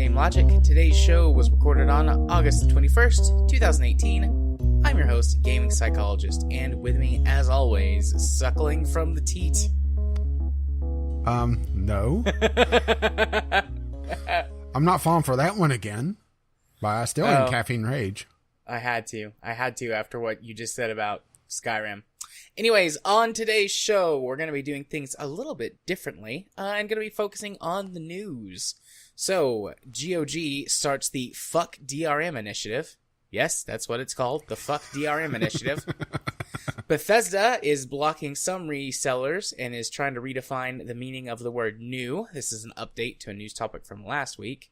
Game Logic. Today's show was recorded on August 21st, 2018. I'm your host, Gaming Psychologist, and with me, as always, suckling from the teat. No. I'm not falling for that one again, but I still am caffeine rage. I had to after what you just said about Skyrim. Anyways, on today's show, we're going to be doing things a little bit differently. I'm going to be focusing on the news. So, GOG starts the Fuck DRM initiative. Yes, that's what it's called, the Fuck DRM initiative. Bethesda is blocking some resellers and is trying to redefine the meaning of the word new. This is an update to a news topic from last week.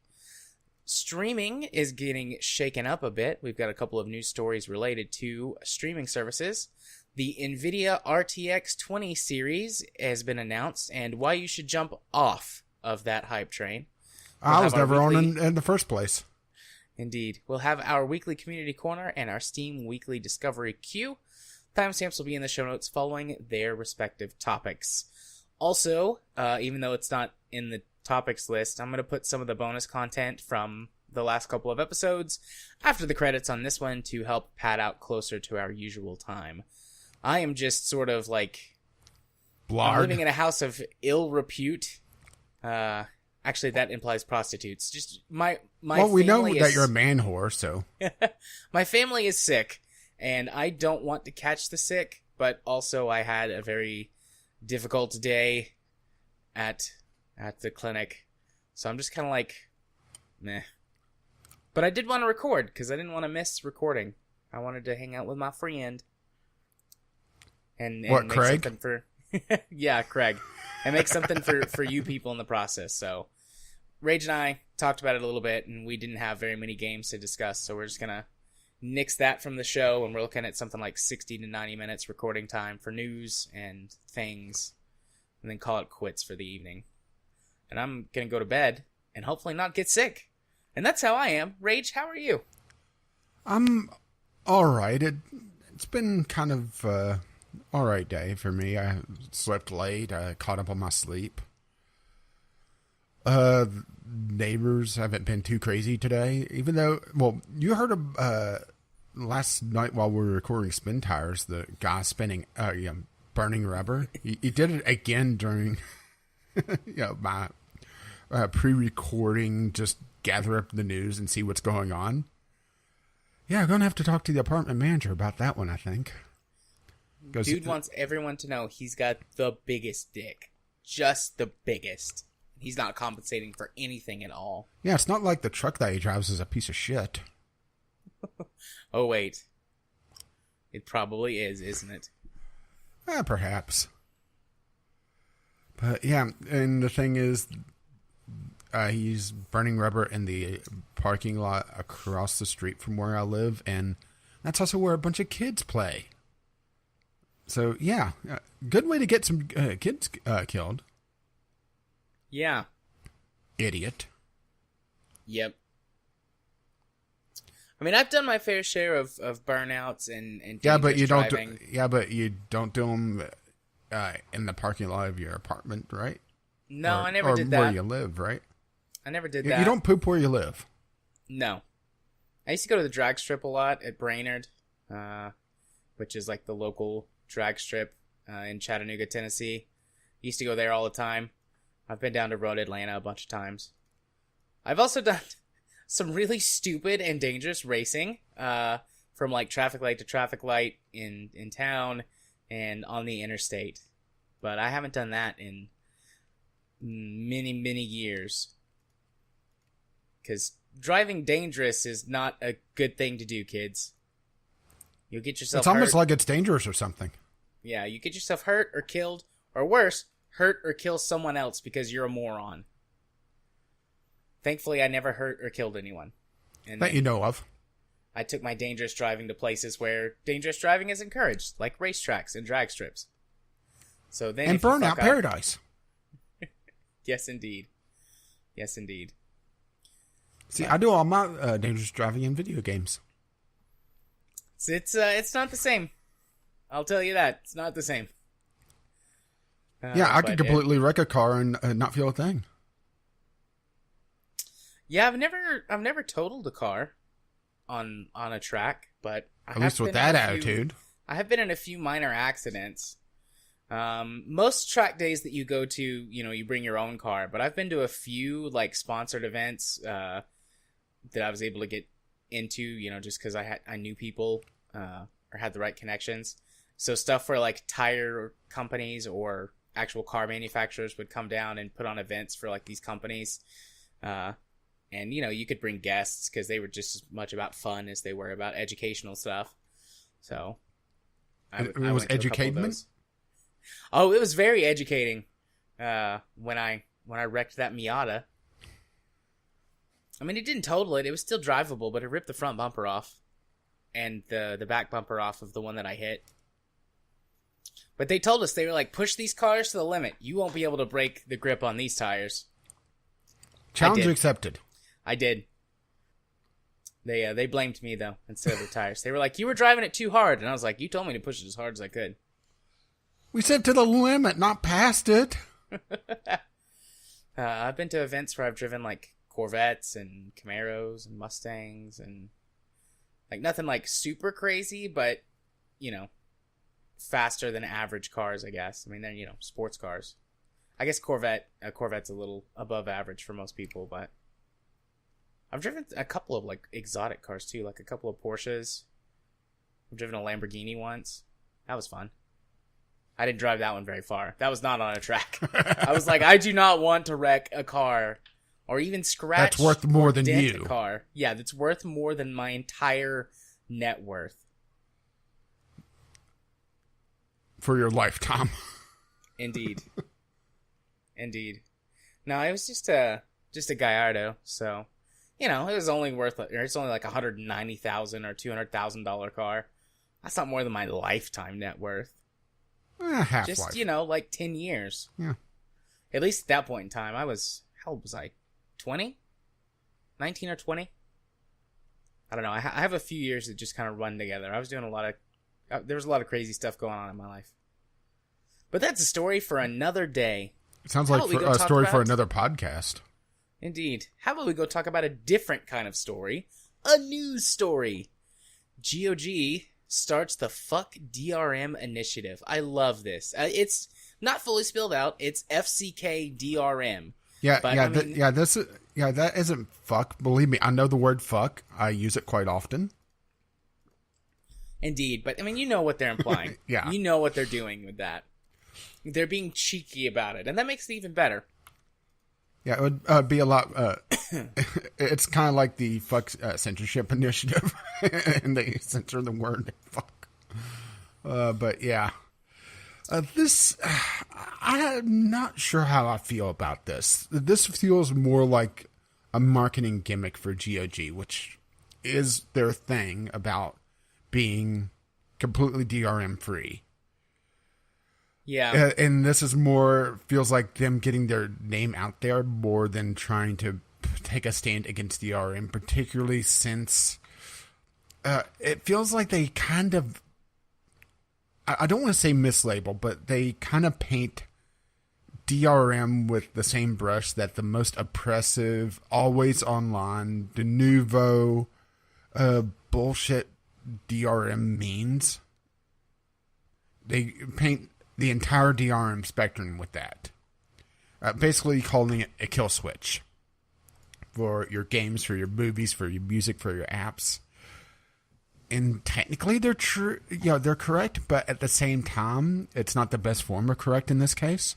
Streaming is getting shaken up a bit. We've got a couple of news stories related to streaming services. The Nvidia RTX 20 series has been announced and why you should jump off of that hype train. I was never on in the first place. Indeed. We'll have our weekly community corner and our Steam weekly discovery queue. Timestamps will be in the show notes following their respective topics. Also, even though it's not in the topics list, I'm going to put some of the bonus content from the last couple of episodes after the credits on this one to help pad out closer to our usual time. I am just sort of like I'm living in a house of ill repute. Actually, that implies prostitutes. Just my well, we know that you're a man whore, so. My family is sick, and I don't want to catch the sick, but also I had a very difficult day at the clinic, so I'm just kind of like, meh. But I did want to record, because I didn't want to miss recording. I wanted to hang out with my friend. And what, make Craig? Something for yeah, Craig. And make something for you people in the process. So, Rage and I talked about it a little bit, and we didn't have very many games to discuss, so we're just going to nix that from the show, and we're looking at something like 60 to 90 minutes recording time for news and things, and then call it quits for the evening. And I'm going to go to bed and hopefully not get sick. And that's how I am. Rage, how are you? I'm alright. It's been kind of alright day for me. I slept late. I caught up on my sleep. Neighbors haven't been too crazy today, even though, well, you heard of last night while we were recording Spin Tires, the guy spinning, burning rubber. He did it again during, my pre-recording, just gather up the news and see what's going on. Yeah, I'm going to have to talk to the apartment manager about that one, I think. Dude wants everyone to know he's got the biggest dick. Just the biggest. He's not compensating for anything at all. Yeah, it's not like the truck that he drives is a piece of shit. Oh, wait. It probably is, isn't it? Perhaps. But, yeah, and the thing is, he's burning rubber in the parking lot across the street from where I live, and that's also where a bunch of kids play. So, yeah, good way to get some kids killed. Yeah. Idiot. Yep. I mean, I've done my fair share of burnouts and driving. But you don't do them in the parking lot of your apartment, right? No, I never did that. Or where you live, right? I never did that. You don't poop where you live. No. I used to go to the drag strip a lot at Brainerd, which is like the local drag strip in Chattanooga, Tennessee. Used to go there all the time. I've been down to Road Atlanta a bunch of times. I've also done some really stupid and dangerous racing from like traffic light to traffic light in town and on the interstate. But I haven't done that in many, many years. Because driving dangerous is not a good thing to do, kids. You'll get yourself hurt. It's almost like it's dangerous or something. Yeah, you get yourself hurt or killed, or worse, hurt or kill someone else because you're a moron. Thankfully, I never hurt or killed anyone. And that you know of. I took my dangerous driving to places where dangerous driving is encouraged, like racetracks and drag strips. So then, and Burnout Paradise. Yes, indeed. Yes, indeed. See, I do all my dangerous driving in video games. It's not the same. I'll tell you that. It's not the same. Yeah, I could completely wreck a car and not feel a thing. Yeah, I've never totaled a car on a track, but At least with that attitude. I have been in a few minor accidents. Most track days that you go to, you bring your own car, but I've been to a few like sponsored events that I was able to get into, just because I knew people or had the right connections. So stuff where like tire companies or actual car manufacturers would come down and put on events for like these companies. And you could bring guests because they were just as much about fun as they were about educational stuff. So It was educatement. Oh, it was very educating. When I wrecked that Miata. I mean, it didn't total it. It was still drivable, but it ripped the front bumper off, and the back bumper off of the one that I hit. But they told us, they were like, push these cars to the limit. You won't be able to break the grip on these tires. Challenge accepted. I did. They blamed me, though, instead of the tires. They were like, you were driving it too hard. And I was like, you told me to push it as hard as I could. We said to the limit, not past it. I've been to events where I've driven, like, Corvettes and Camaros and Mustangs and, like, nothing, like, super crazy, but, faster than average cars, I guess. I mean, they're, sports cars. I guess Corvette's a little above average for most people, but I've driven a couple of like exotic cars too, like a couple of Porsches. I've driven a Lamborghini once. That was fun. I didn't drive that one very far. That was not on a track. I was like, I do not want to wreck a car or even scratch. That's worth more than you. A car. Yeah, that's worth more than my entire net worth. For your lifetime. Indeed. Indeed. No, it was just a Gallardo, so it was only it's only like $190,000 or $200,000 car. That's not more than my lifetime net worth. Half just life. Like 10 years. Yeah. At least at that point in time, how old was I? 20? 19 or 20? I don't know. I have a few years that just kind of run together. I was doing there was a lot of crazy stuff going on in my life. But that's a story for another day. It sounds like a story for another podcast. Indeed. How about we go talk about a different kind of story? A news story. GOG starts the Fuck DRM initiative. I love this. It's not fully spelled out. It's FCK DRM. Yeah, but, that isn't fuck. Believe me, I know the word fuck. I use it quite often. Indeed, but I mean, you know what they're implying. Yeah. You know what they're doing with that. They're being cheeky about it, and that makes it even better. Yeah, it would be a lot. It's kind of like the fuck censorship initiative, and they censor the word fuck. But yeah, I'm not sure how I feel about this. This feels more like a marketing gimmick for GOG, which is their thing about being completely DRM free. Yeah. And this is feels like them getting their name out there more than trying to take a stand against DRM, particularly since it feels like they kind of, I don't want to say mislabel, but they kind of paint DRM with the same brush that the most oppressive, always online, de nouveau, bullshit DRM means. They paint the entire DRM spectrum with that. Basically calling it a kill switch for your games, for your movies, for your music, for your apps. And technically they're true, they're correct, but at the same time, it's not the best form of correct in this case.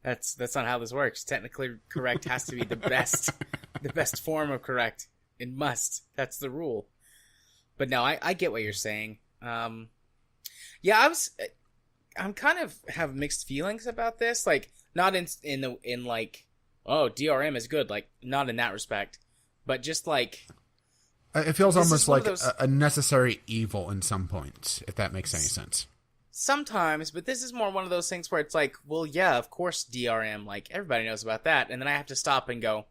That's not how this works. Technically correct has to be the best form of correct. It must. That's the rule. But no, I get what you're saying. Yeah, I'm kind of have mixed feelings about this. Like, not in like, oh, DRM is good. Like, not in that respect, but just like, it feels almost like a necessary evil in some points, if that makes any sense. Sometimes, but this is more one of those things where it's like, well, yeah, of course DRM, like, everybody knows about that, and then I have to stop and go,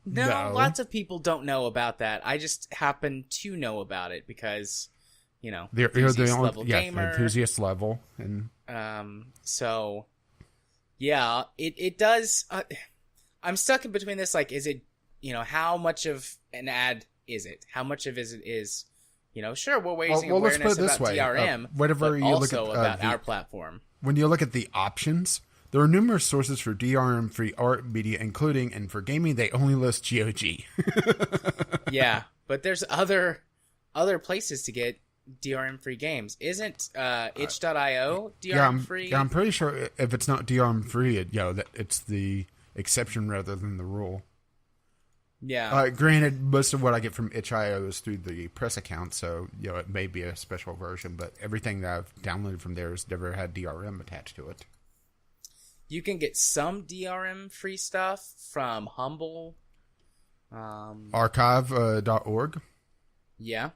no, lots of people don't know about that. I just happen to know about it because, they're the only gamer. Enthusiast level, and so yeah, it does. I'm stuck in between this. Like, is it how much of an ad is it? How much of it is, sure, we're raising Well, let's put awareness it this about way. DRM, Whenever but you look also at, about our platform. When you look at the options, there are numerous sources for DRM-free art media, including, and for gaming, they only list GOG. Yeah, but there's other places to get DRM-free games. Isn't itch.io DRM-free? Yeah, I'm pretty sure if it's not DRM-free, that it's the exception rather than the rule. Yeah. Granted, most of what I get from itch.io is through the press account, so it may be a special version, but everything that I've downloaded from there has never had DRM attached to it. You can get some DRM-free stuff from Humble. Archive.org. Yeah.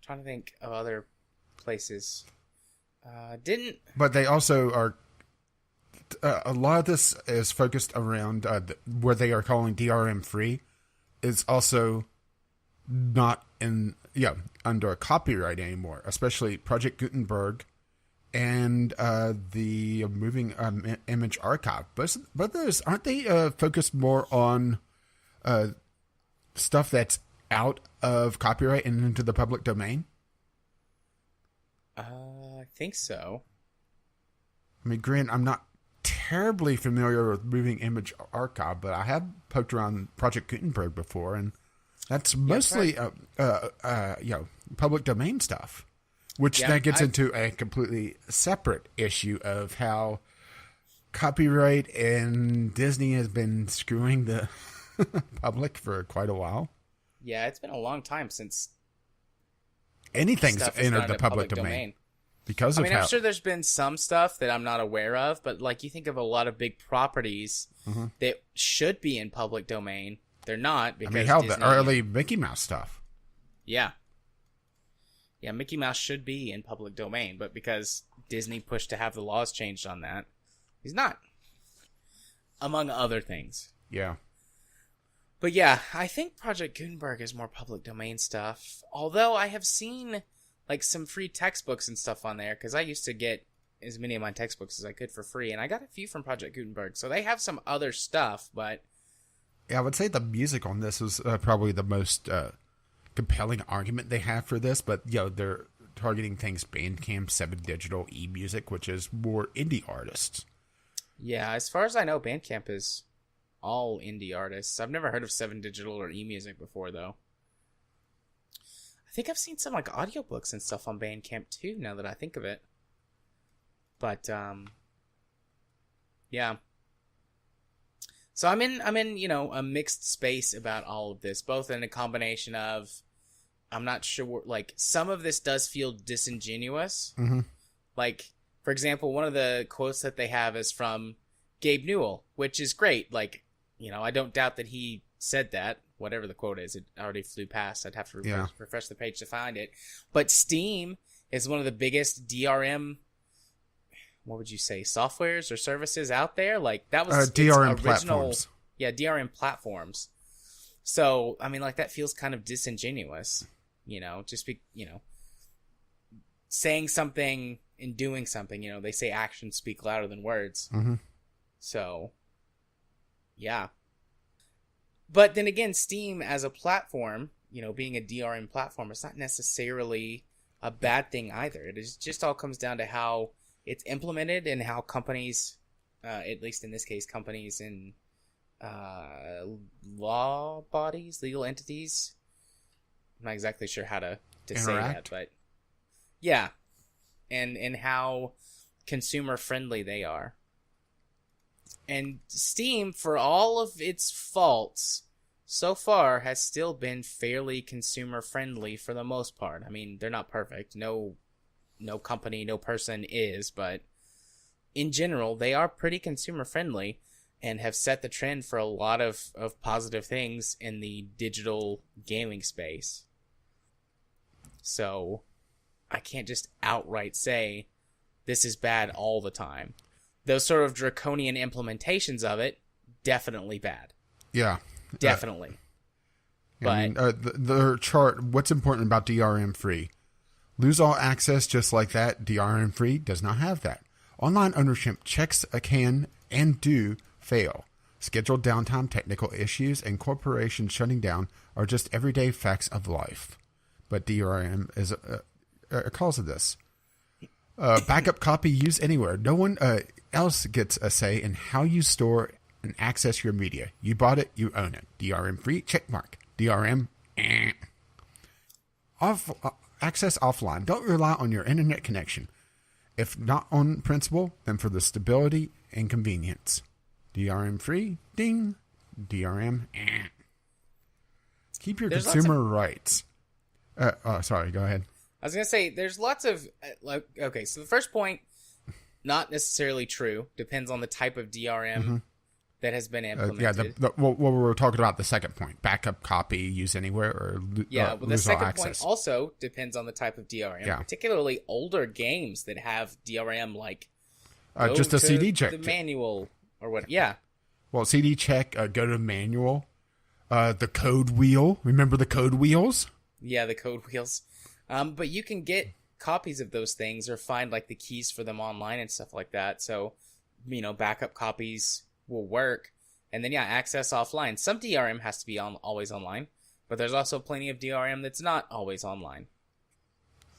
Trying to think of other places. But they also are. A lot of this is focused around where they are calling DRM free. Is also not under copyright anymore, especially Project Gutenberg and the Moving Image Archive. But those aren't they focused more on stuff that's out of copyright and into the public domain? I think so. I mean, granted, I'm not terribly familiar with Moving Image Archive, but I have poked around Project Gutenberg before, and that's mostly public domain stuff, which that gets into a completely separate issue of how copyright and Disney has been screwing the public for quite a while. Yeah, it's been a long time since anything's entered the public domain. Because of I'm sure there's been some stuff that I'm not aware of, but like you think of a lot of big properties that should be in public domain. They're not because Disney, the early Mickey Mouse stuff. Yeah. Yeah, Mickey Mouse should be in public domain, but because Disney pushed to have the laws changed on that, he's not. Among other things. Yeah. But yeah, I think Project Gutenberg is more public domain stuff. Although I have seen like some free textbooks and stuff on there, because I used to get as many of my textbooks as I could for free, and I got a few from Project Gutenberg. So they have some other stuff, but yeah, I would say the music on this is probably the most compelling argument they have for this. But they're targeting things Bandcamp, 7 Digital, eMusic, which is more indie artists. Yeah, as far as I know, Bandcamp is all indie artists. I've never heard of 7 Digital or eMusic before, though. I think I've seen some like audiobooks and stuff on Bandcamp too, now that I think of it. But yeah. So I'm in a mixed space about all of this, both in a combination of I'm not sure, like some of this does feel disingenuous. Mm-hmm. Like, for example, one of the quotes that they have is from Gabe Newell, which is great. Like, I don't doubt that he said that. Whatever the quote is, it already flew past. I'd have to refresh the page to find it. But Steam is one of the biggest DRM, what would you say, softwares or services out there? Like, that was DRM original platforms. Yeah, DRM platforms. So, I mean, like, that feels kind of disingenuous. Saying something and doing something. They say actions speak louder than words. Mm-hmm. So, yeah. But then again, Steam as a platform, being a DRM platform, it's not necessarily a bad thing either. It just all comes down to how it's implemented and how companies, at least in this case, companies and law bodies, legal entities. I'm not exactly sure how to say that, but yeah. And how consumer friendly they are. And Steam, for all of its faults, so far has still been fairly consumer friendly for the most part. I mean, they're not perfect. No company, no person is, but in general, they are pretty consumer friendly and have set the trend for a lot of positive things in the digital gaming space. So I can't just outright say this is bad all the time. Those sort of draconian implementations of it, definitely bad. Yeah. Definitely. But the chart, what's important about DRM free? Lose all access just like that. DRM free does not have that. Online ownership checks can and do fail. Scheduled downtime, technical issues, and corporations shutting down are just everyday facts of life. But DRM is a cause of this. Backup copy used anywhere. No one else gets a say in how you store and access your media. You bought it, you own it. DRM free, checkmark. DRM, access offline. Don't rely on your internet connection. If not on principle, then for the stability and convenience. DRM free, ding. DRM, Keep your consumer rights. Sorry, go ahead. I was going to say, there's lots of, okay, so the first point, not necessarily true. Depends on the type of DRM that has been implemented. Well, we were talking about the second point. Backup copy, use anywhere, or the second point also depends on the type of DRM, particularly older games that have DRM, like, just a CD check. The manual, or what, Well, CD check, go to manual, the code wheel. Remember the code wheels? Yeah, the code wheels. But you can get copies of those things or find like the keys for them online and stuff like that. So, backup copies will work. And then, access offline. Some DRM has to be always online, but there's also plenty of DRM that's not always online.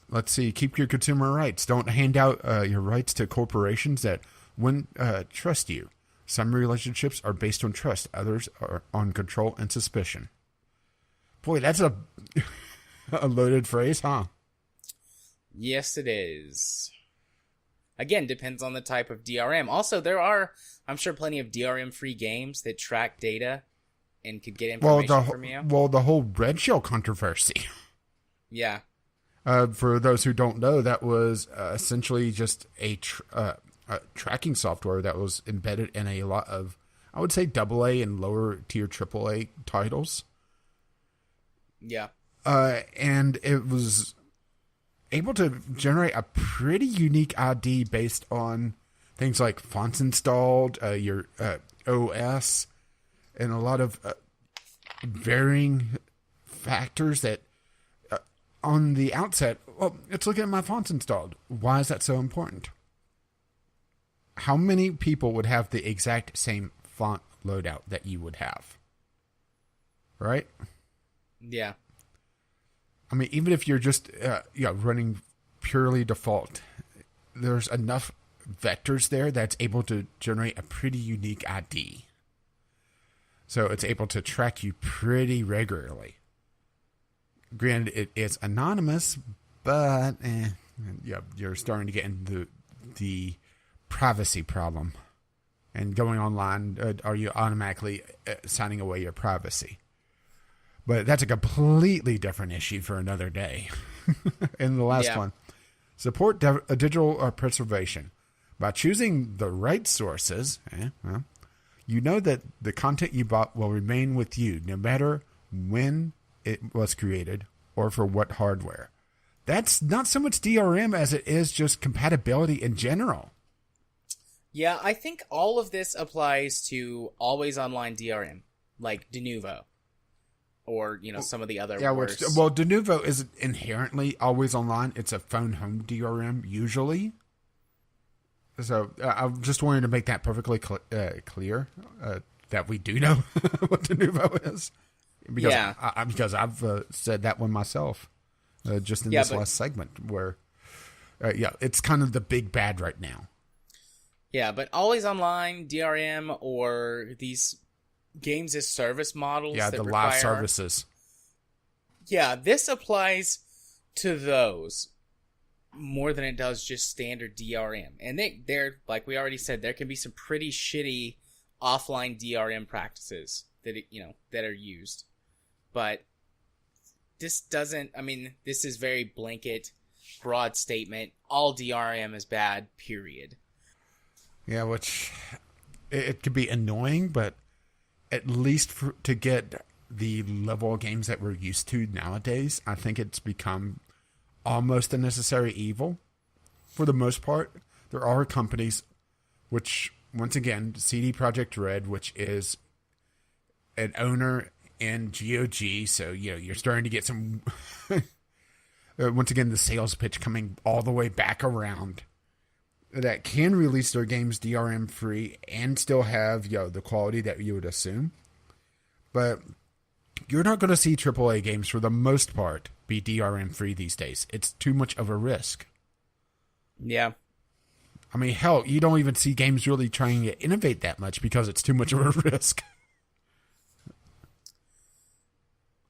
Let's see. Keep your consumer rights. Don't hand out your rights to corporations that wouldn't trust you. Some relationships are based on trust. Others are on control and suspicion. Boy, that's a loaded phrase, huh? Yes, it is. Again, depends on the type of DRM. Also, there are, I'm sure, plenty of DRM-free games that track data and could get information from you. Well, the whole Red Shell controversy. Yeah. For those who don't know, that was essentially just a tracking software that was embedded in a lot of, I would say, AA and lower tier AAA titles. Yeah. And it was able to generate a pretty unique ID based on things like fonts installed, your OS, and a lot of varying factors that on the outset, well, it's looking at my fonts installed. Why is that so important? How many people would have the exact same font loadout that you would have? Right? Yeah. I mean, even if you're just running purely default, there's enough vectors there that's able to generate a pretty unique ID. So it's able to track you pretty regularly. Granted, it is anonymous, but you're starting to get into the privacy problem. And going online, are you automatically signing away your privacy? But that's a completely different issue for another day. And the last one, support digital preservation. By choosing the right sources, you know that the content you bought will remain with you no matter when it was created or for what hardware. That's not so much DRM as it is just compatibility in general. Yeah, I think all of this applies to always online DRM, like Denuvo. Or, some of the other worse. Denuvo isn't inherently always online. It's a phone home DRM, usually. So, I just wanted to make that perfectly clear, that we do know what Denuvo is. Because I've said that one myself, just in this last segment, where, it's kind of the big bad right now. Yeah, but always online DRM or these games as service models. Yeah, the live services. Yeah, this applies to those more than it does just standard DRM. And they're like we already said, there can be some pretty shitty offline DRM practices that that are used. But this doesn't. I mean, this is very blanket, broad statement. All DRM is bad. Period. Yeah, which it could be annoying, but at least to get the level of games that we're used to nowadays, I think it's become almost a necessary evil. For the most part, there are companies which, once again, CD Projekt Red, which is an owner in GOG, so you're starting to get some. Once again, the sales pitch coming all the way back around. that can release their games DRM free and still have the quality that you would assume. But you're not going to see AAA games for the most part be DRM free these days. It's too much of a risk. Yeah. I mean, hell, you don't even see games really trying to innovate that much because it's too much of a risk.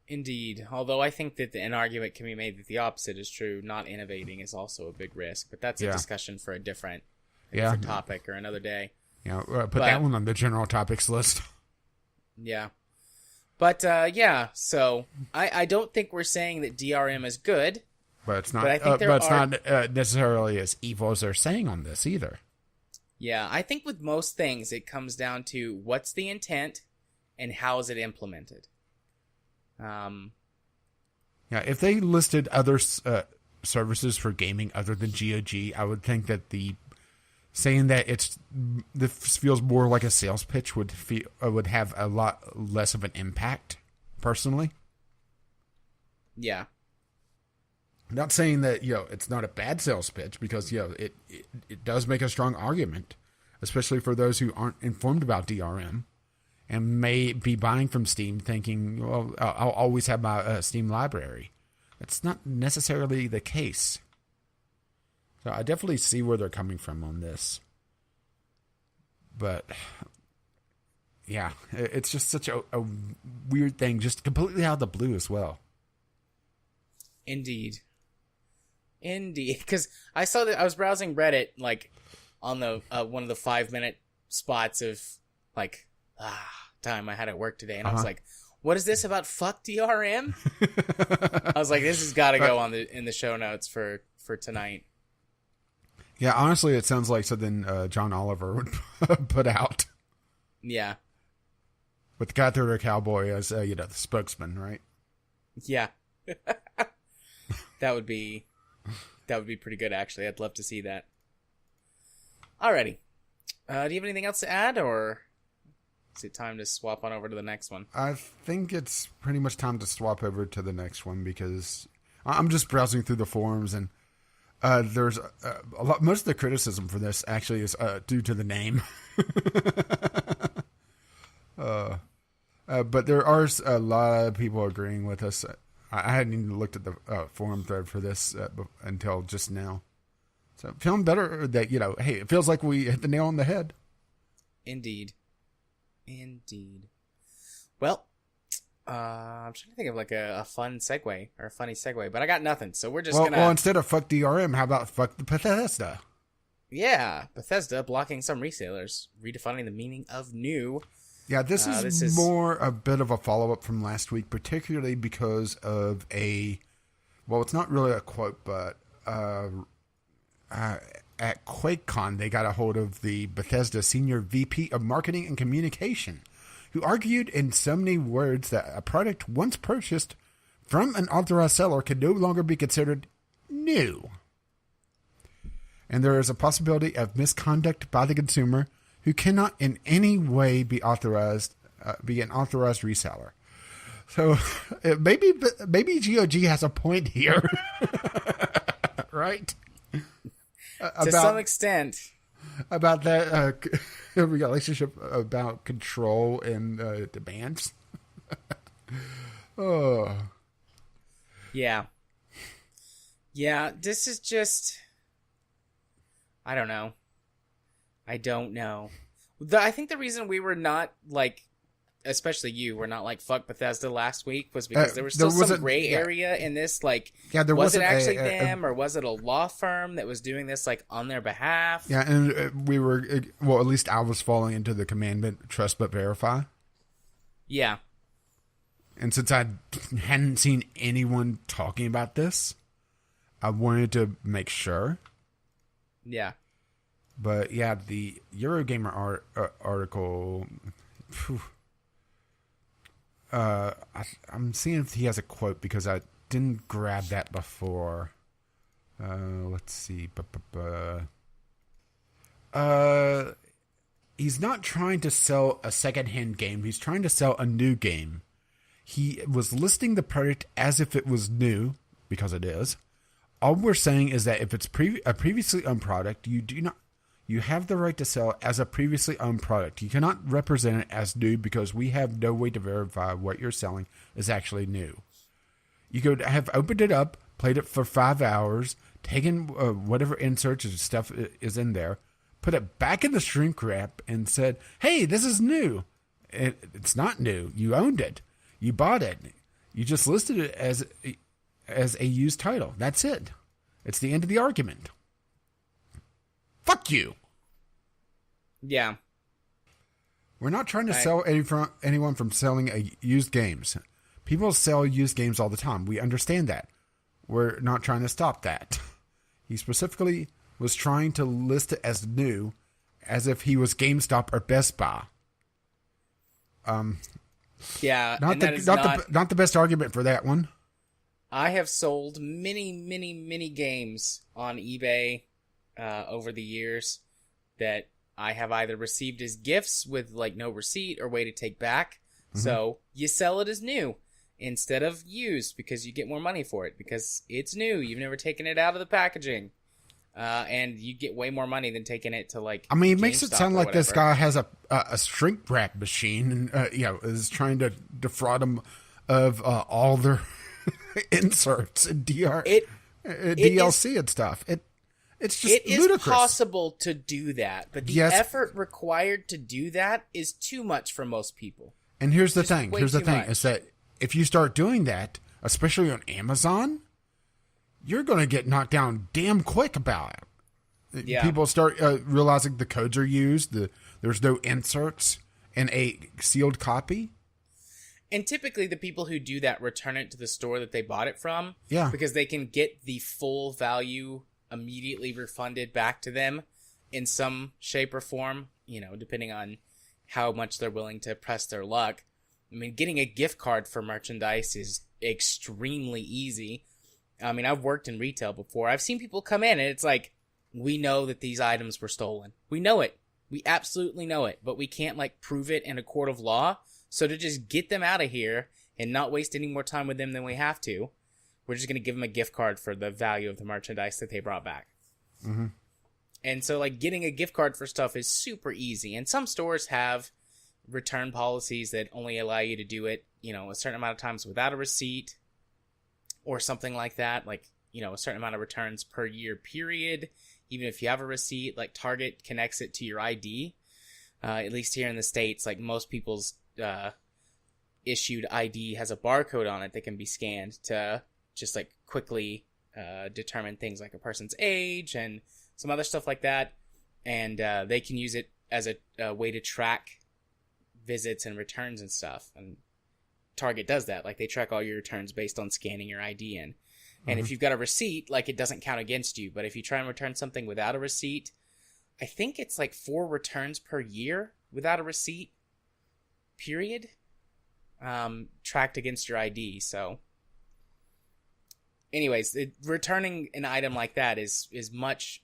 Indeed. Although I think that an argument can be made that the opposite is true. Not innovating is also a big risk. But that's a discussion for a different topic or another day. Yeah, put that one on the general topics list. Yeah. But, so I don't think we're saying that DRM is good. But it's not, not necessarily as evil as they're saying on this either. Yeah, I think with most things, it comes down to what's the intent and how is it implemented. Yeah, if they listed other services for gaming other than GOG, I would think that saying that this feels more like a sales pitch would have a lot less of an impact, personally. Yeah. Not saying that it's not a bad sales pitch, because it does make a strong argument, especially for those who aren't informed about DRM and may be buying from Steam thinking, well, I'll always have my Steam library. That's not necessarily the case. So I definitely see where they're coming from on this. But yeah, it's just such a weird thing, just completely out of the blue as well. Indeed. Because I saw that I was browsing Reddit, like, on the one of the 5-minute spots of, like, time I had at work today, and I was like, what is this about fuck DRM? I was like, this has got to go in the show notes for tonight. Yeah, honestly, it sounds like something John Oliver would put out. Yeah. With the Catherine Cowboy as, the spokesman, right? Yeah. That would be pretty good, actually. I'd love to see that. Alrighty. Do you have anything else to add, or is it time to swap on over to the next one? I think it's pretty much time to swap over to the next one, because I'm just browsing through the forums, and there's a lot. Most of the criticism for this actually is due to the name. But there are a lot of people agreeing with us. I hadn't even looked at the forum thread for this until just now. So feeling better that, hey, it feels like we hit the nail on the head. Indeed. Well, I'm trying to think of like a fun segue or a funny segue, but I got nothing. So we're just gonna. Well, instead of fuck DRM, how about fuck the Bethesda? Yeah, Bethesda blocking some resellers, redefining the meaning of new. Yeah, this is more a bit of a follow-up from last week, particularly because of it's not really a quote, but at QuakeCon, they got a hold of the Bethesda Senior VP of Marketing and Communication, who argued in so many words that a product once purchased from an authorized seller can no longer be considered new. And there is a possibility of misconduct by the consumer who cannot in any way be an authorized reseller. So maybe GOG has a point here, right? To some extent. About that relationship about control and demands. Oh. Yeah. Yeah, this is just... I don't know. I think the reason we were not, like, especially you, were not like, fuck Bethesda last week was because there was still some gray area in this, like, was it actually them, or was it a law firm that was doing this, like, on their behalf? Yeah, and we were, well, at least I was falling into the commandment, trust but verify. Yeah. And since I hadn't seen anyone talking about this, I wanted to make sure. Yeah. But yeah, the Eurogamer article. I'm seeing if he has a quote because I didn't grab that before. Let's see. He's not trying to sell a secondhand game. He's trying to sell a new game. He was listing the product as if it was new, because it is. All we're saying is that if it's a previously owned product, you do not You have the right to sell it as a previously owned product. You cannot represent it as new because we have no way to verify what you're selling is actually new. You could have opened it up, played it for 5 hours, taken whatever inserts and stuff is in there, put it back in the shrink wrap, and said, hey, this is new. It's not new. You owned it. You bought it. You just listed it as a used title. That's it. It's the end of the argument. Fuck you. Yeah. We're not trying to sell anyone from selling used games. People sell used games all the time. We understand that. We're not trying to stop that. He specifically was trying to list it as new, as if he was GameStop or Best Buy. Yeah, not the best argument for that one. I have sold many games on eBay over the years that I have either received as gifts with like no receipt or way to take back. Mm-hmm. So you sell it as new instead of used because you get more money for it because it's new. You've never taken it out of the packaging. And you get way more money than taking it to like. I mean, it makes it sound like this guy has a shrink wrap machine and is trying to defraud him of all their inserts and DLC and stuff. It's just ludicrous. It is possible to do that, but the effort required to do that is too much for most people. And here's the thing. Is that if you start doing that, especially on Amazon, you're going to get knocked down damn quick about it. Yeah. People start realizing the codes are used, there's no inserts in a sealed copy. And typically the people who do that return it to the store that they bought it from. Yeah. Because they can get the full value immediately refunded back to them in some shape or form, depending on how much they're willing to press their luck. I mean, getting a gift card for merchandise is extremely easy. I mean, I've worked in retail before. I've seen people come in and it's like, we know that these items were stolen. We know it. We absolutely know it, but we can't prove it in a court of law. So to just get them out of here and not waste any more time with them than we have to, we're just going to give them a gift card for the value of the merchandise that they brought back. Mm-hmm. And so getting a gift card for stuff is super easy. And some stores have return policies that only allow you to do it, a certain amount of times without a receipt or something like that. A certain amount of returns per year period. Even if you have a receipt, Target connects it to your ID. At least here in the States, most people's issued ID has a barcode on it that can be scanned to just quickly determine things like a person's age and some other stuff like that. And they can use it as a way to track visits and returns and stuff. And Target does that. They track all your returns based on scanning your ID in. And if you've got a receipt, it doesn't count against you. But if you try and return something without a receipt, I think it's 4 returns per year without a receipt, period, tracked against your ID. So anyways, returning an item like that is much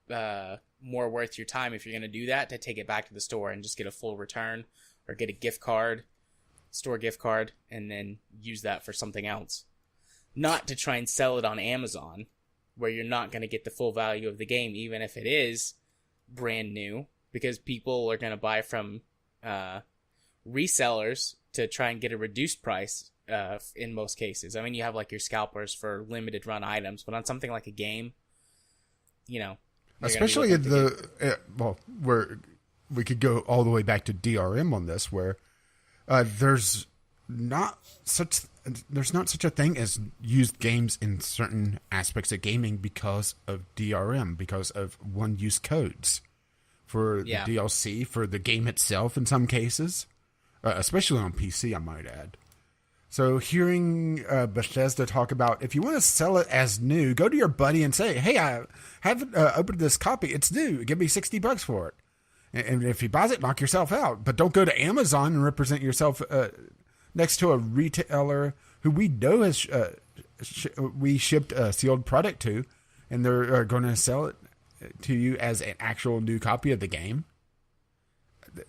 more worth your time if you're going to do that, to take it back to the store and just get a full return or get a gift card, store gift card, and then use that for something else. Not to try and sell it on Amazon, where you're not going to get the full value of the game, even if it is brand new, because people are going to buy from resellers to try and get a reduced price in most cases. I mean, you have your scalpers for limited run items, but on something like a game, especially in where we could go all the way back to DRM on this, where there's not such a thing as used games in certain aspects of gaming because of DRM, because of one-use codes for the DLC, for the game itself in some cases, especially on PC, I might add. So hearing Bethesda talk about, if you want to sell it as new, go to your buddy and say, hey, I haven't opened this copy. It's new. Give me $60 for it. And if he buys it, knock yourself out. But don't go to Amazon and represent yourself next to a retailer who we know has we shipped a sealed product to, and they're going to sell it to you as an actual new copy of the game.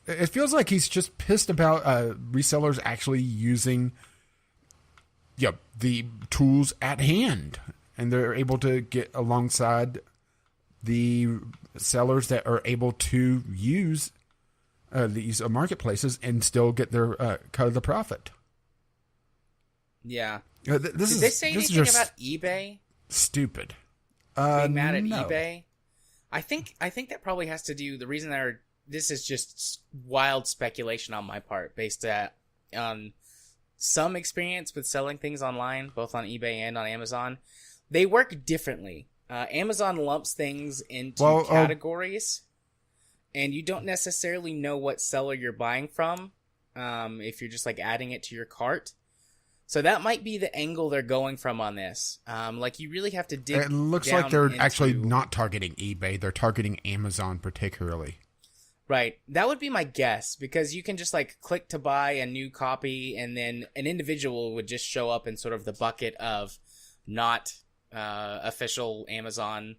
It feels like he's just pissed about resellers actually using the tools at hand, and they're able to get alongside the sellers that are able to use these marketplaces and still get their cut of the profit. Yeah. Did they say anything about eBay? Stupid. Being mad at no. eBay? I think that probably has to do. The reason this is just wild speculation on my part, based on some experience with selling things online, both on eBay and on Amazon. They work differently. Amazon lumps things into categories, and you don't necessarily know what seller you're buying from if you're just like adding it to your cart. So that might be the angle they're going from on this. Like you really have to dig. It looks like they're actually not targeting eBay; they're targeting Amazon particularly. Right. That would be my guess, because you can just like click to buy a new copy, and then an individual would just show up in sort of the bucket of not official Amazon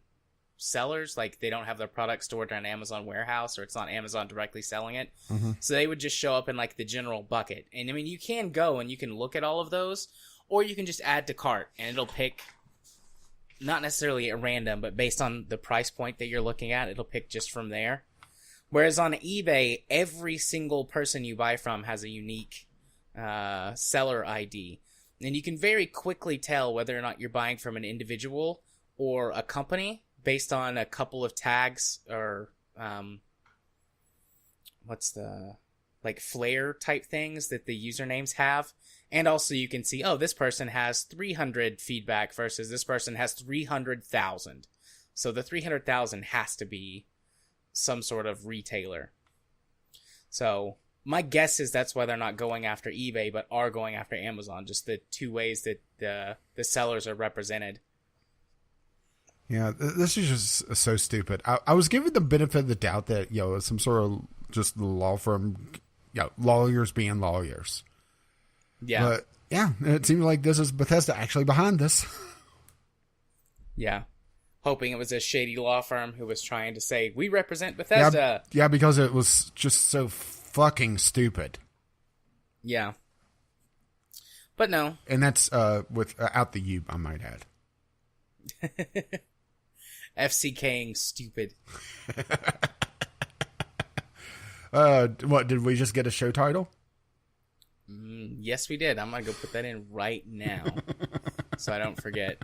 sellers. Like they don't have their product stored in an Amazon warehouse, or it's not Amazon directly selling it. Mm-hmm. So they would just show up in like the general bucket. And I mean, you can go and you can look at all of those, or you can just add to cart and it'll pick, not necessarily at random, but based on the price point that you're looking at, it'll pick just from there. Whereas on eBay, every single person you buy from has a unique seller ID. And you can very quickly tell whether or not you're buying from an individual or a company based on a couple of tags or flare type things that the usernames have. And also you can see, this person has 300 feedback versus this person has 300,000. So the 300,000 has to be some sort of retailer. So my guess is that's why they're not going after eBay, but are going after Amazon. Just the two ways that the sellers are represented. Yeah, this is just so stupid. I was given the benefit of the doubt that, some sort of just law firm, lawyers being lawyers. Yeah. But, yeah, it seemed like this is Bethesda actually behind this. Yeah. Hoping it was a shady law firm who was trying to say, we represent Bethesda. Yeah, because it was just so fucking stupid. Yeah. But no. And that's without the U, I might add. FCKing stupid. What, did we just get a show title? Yes, we did. I'm going to go put that in right now so I don't forget.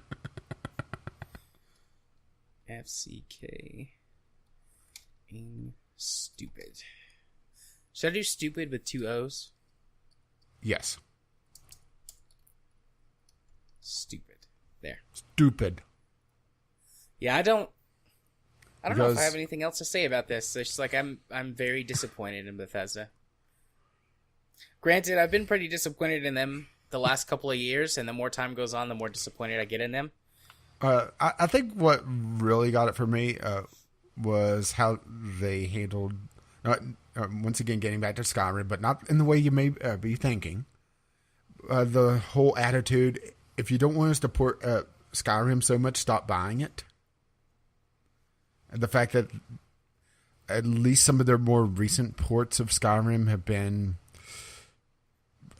FCK ing stupid. Should I do stupid with 2 O's? Yes. Stupid. There. Stupid. Yeah, I don't know if I have anything else to say about this. It's just like I'm very disappointed in Bethesda. Granted, I've been pretty disappointed in them the last couple of years, and the more time goes on, the more disappointed I get in them. I think what really got it for me was how they handled, once again, getting back to Skyrim, but not in the way you may be thinking. The whole attitude, if you don't want us to port Skyrim so much, stop buying it. And the fact that at least some of their more recent ports of Skyrim have been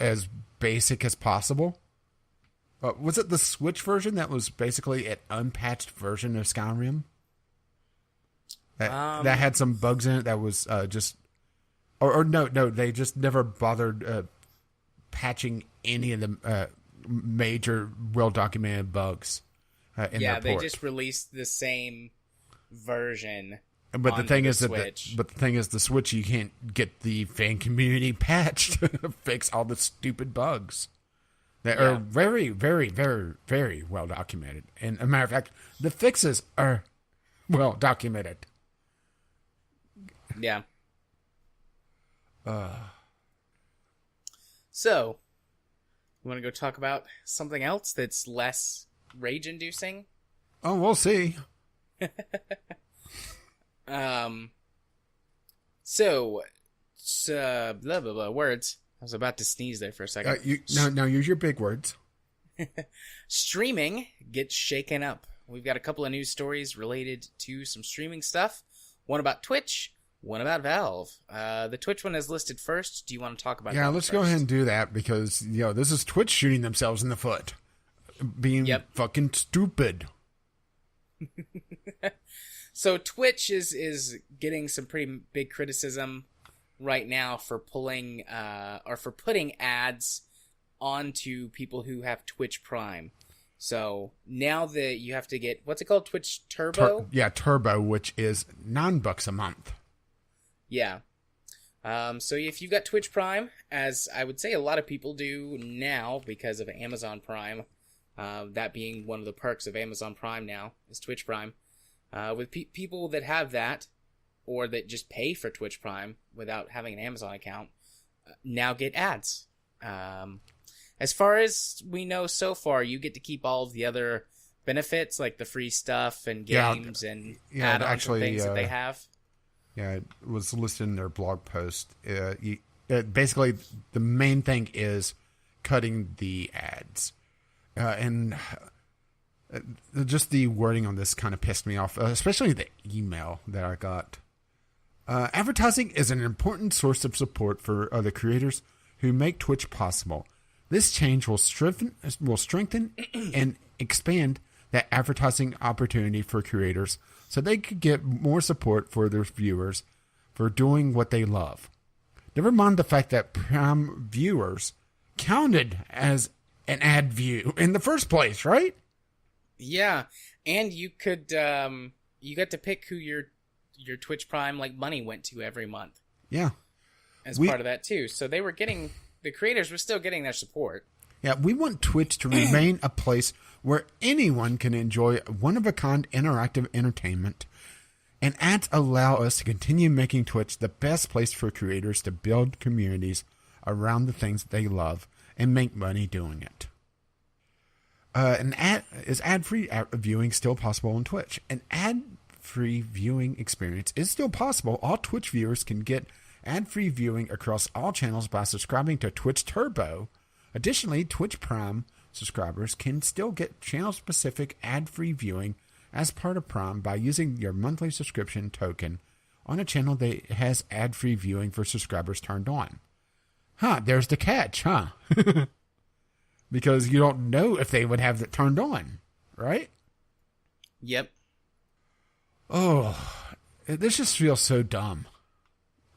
as basic as possible. Was it the Switch version that was basically an unpatched version of Skyrim? That had some bugs in it that was just... Or no, they just never bothered patching any of the major, well-documented bugs in their port. They just released the same version. But the thing is the Switch, you can't get the fan community patched to fix all the stupid bugs. They are very, very, very, very well documented. And as a matter of fact, the fixes are well documented. Yeah. So, you want to go talk about something else that's less rage-inducing? Oh, we'll see. So, blah, blah, blah, words. I was about to sneeze there for a second. Now use your big words. Streaming gets shaken up. We've got a couple of news stories related to some streaming stuff. One about Twitch, one about Valve. The Twitch one is listed first. Do you want to talk about that? Yeah, let's go ahead and do that because, this is Twitch shooting themselves in the foot. Being fucking stupid. So Twitch is getting some pretty big criticism right now for pulling or for putting ads onto people who have Twitch Prime. So now that you have to get, what's it called, Twitch Turbo? Turbo, which is $9 a month. Yeah. So if you've got Twitch Prime, as I would say a lot of people do now because of Amazon Prime, that being one of the perks of Amazon Prime now is Twitch Prime. With people that have that, or that just pay for Twitch Prime without having an Amazon account, now get ads. As far as we know so far, you get to keep all of the other benefits, like the free stuff and games and add-ons and things that they have. Yeah, it was listed in their blog post. Basically, the main thing is cutting the ads. And just the wording on this kind of pissed me off, especially the email that I got. Advertising is an important source of support for the creators who make Twitch possible. This change will strengthen and expand that advertising opportunity for creators so they could get more support for their viewers for doing what they love. Never mind the fact that Prime viewers counted as an ad view in the first place, right? Yeah, and you could you got to pick who your Twitch Prime money went to every month. Yeah, as part of that too. So the creators were still getting their support. Yeah, we want Twitch to remain a place where anyone can enjoy one-of-a-kind interactive entertainment, and ads allow us to continue making Twitch the best place for creators to build communities around the things they love and make money doing it. Is ad-free viewing still possible on Twitch? An ad-free viewing experience is still possible. All Twitch viewers can get ad-free viewing across all channels by subscribing to Twitch Turbo. Additionally, Twitch Prime subscribers can still get channel-specific ad-free viewing as part of Prime by using your monthly subscription token on a channel that has ad-free viewing for subscribers turned on. There's the catch, because you don't know if they would have it turned on, right? Yep. Oh, this just feels so dumb.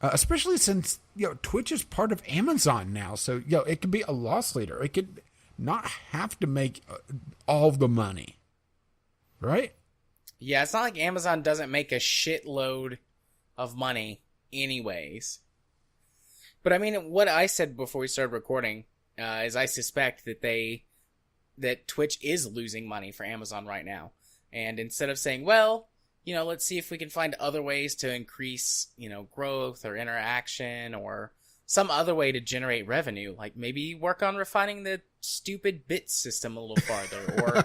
Especially since, Twitch is part of Amazon now. So, it could be a loss leader. It could not have to make all the money. Right? Yeah, it's not like Amazon doesn't make a shitload of money anyways. But I mean, what I said before we started recording is I suspect that Twitch is losing money for Amazon right now. And instead of saying, well, let's see if we can find other ways to increase, growth or interaction or some other way to generate revenue. Like maybe work on refining the stupid bit system a little farther or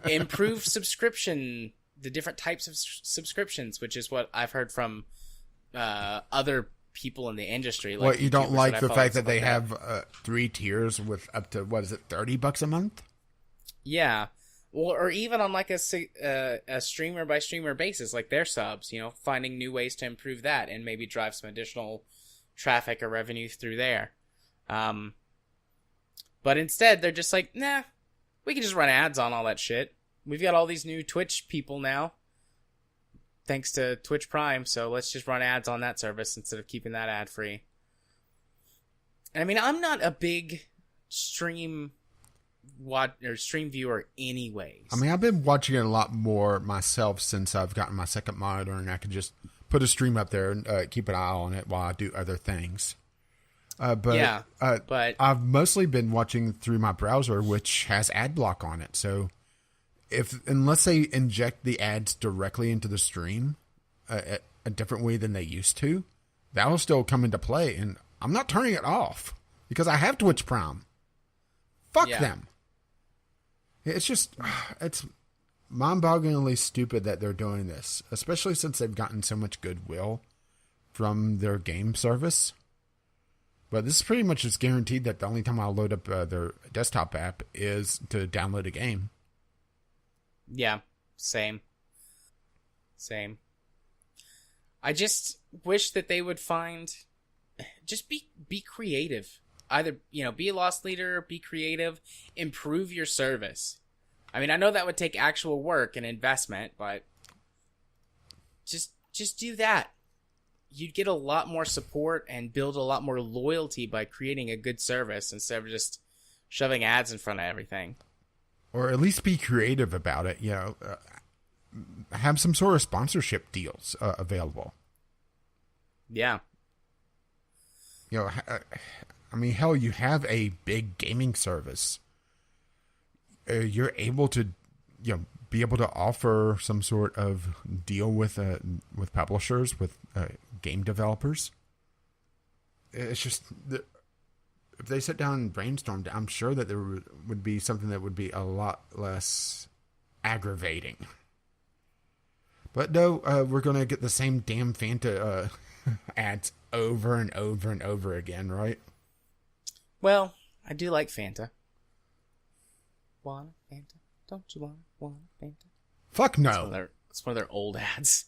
improve the different types of subscriptions, which is what I've heard from other people in the industry. What, you don't like the fact that they have 3 tiers with up to, $30 a month? Yeah. Well, or even on a streamer by streamer basis, like their subs, finding new ways to improve that and maybe drive some additional traffic or revenue through there. But instead, they're just like, nah, we can just run ads on all that shit. We've got all these new Twitch people now, thanks to Twitch Prime, so let's just run ads on that service instead of keeping that ad free. And I mean, I'm not a big stream viewer anyways. I mean, I've been watching it a lot more myself since I've gotten my second monitor, and I can just put a stream up there and keep an eye on it while I do other things. But I've mostly been watching through my browser, which has ad block on it. So unless they inject the ads directly into the stream a different way than they used to, that'll still come into play. And I'm not turning it off because I have Twitch Prime. Fuck them. It's mind-bogglingly stupid that they're doing this, especially since they've gotten so much goodwill from their game service. But this is pretty much just guaranteed that the only time I'll load up their desktop app is to download a game. Yeah, same. I just wish that they would just be creative. Either, be a loss leader, be creative, improve your service. I mean, I know that would take actual work and investment, but Just do that. You'd get a lot more support and build a lot more loyalty by creating a good service instead of just shoving ads in front of everything. Or at least be creative about it. Have some sort of sponsorship deals available. Yeah. I mean, hell, you have a big gaming service. You're able to, be able to offer some sort of deal with publishers, with game developers. It's just if they sit down and brainstormed, I'm sure that there would be something that would be a lot less aggravating. But no, we're going to get the same damn Fanta ads over and over and over again, right? Well, I do like Fanta. Want Fanta? Don't you want Fanta? Fuck no. It's one of their old ads.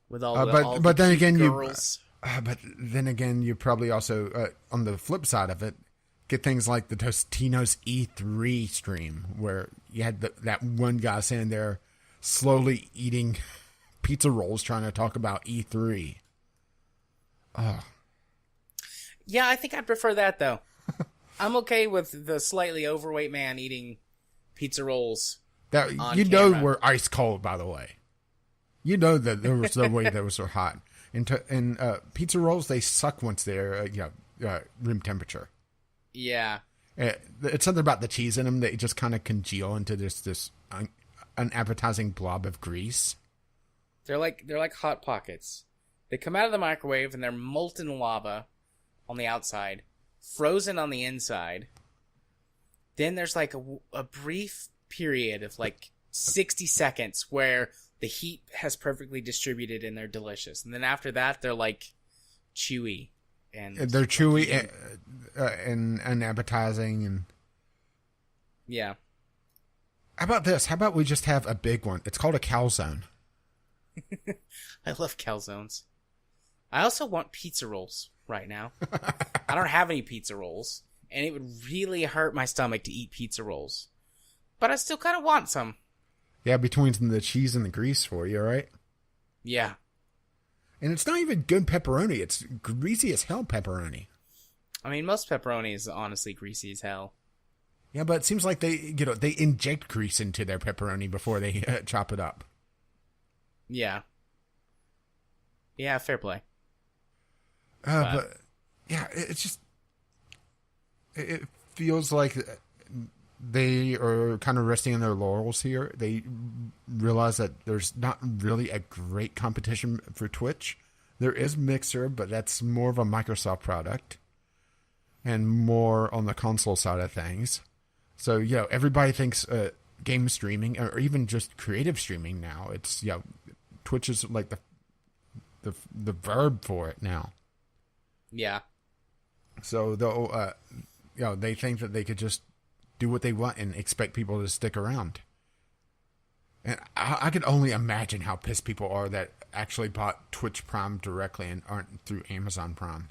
With all but then again, girls. But then again, you probably also, on the flip side of it, get things like the Tostino's E3 stream, where you had that one guy sitting there slowly eating pizza rolls trying to talk about E3. Yeah, I think I'd prefer that, though. I'm okay with the slightly overweight man eating pizza rolls. That you know were ice cold, by the way. You know that there was no way they were so hot. And pizza rolls, they suck once they're room temperature. Yeah. It's something about the cheese in them that just kind of congeal into this unappetizing blob of grease. They're like Hot Pockets. They come out of the microwave and they're molten lava on the outside, frozen on the inside. Then there's like a brief period of like 60 seconds where the heat has perfectly distributed and they're delicious. And then after that, they're like chewy. And they're chewy and unappetizing. And yeah. How about this? How about we just have a big one? It's called a calzone. I love calzones. I also want pizza rolls right now. I don't have any pizza rolls, and it would really hurt my stomach to eat pizza rolls. But I still kind of want some. Yeah, between the cheese and the grease for you, right? Yeah. And it's not even good pepperoni. It's greasy as hell pepperoni. I mean, most pepperoni is honestly greasy as hell. Yeah, but it seems like they inject grease into their pepperoni before they chop it up. Yeah. Yeah, fair play. But yeah, it's just it feels like they are kind of resting on their laurels here. They realize that there's not really a great competition for Twitch. There is Mixer, but that's more of a Microsoft product and more on the console side of things. So, everybody thinks game streaming or even just creative streaming now. It's, Twitch is like the verb for it now. Yeah. So they think that they could just do what they want and expect people to stick around. And I could only imagine how pissed people are that actually bought Twitch Prime directly and aren't through Amazon Prime.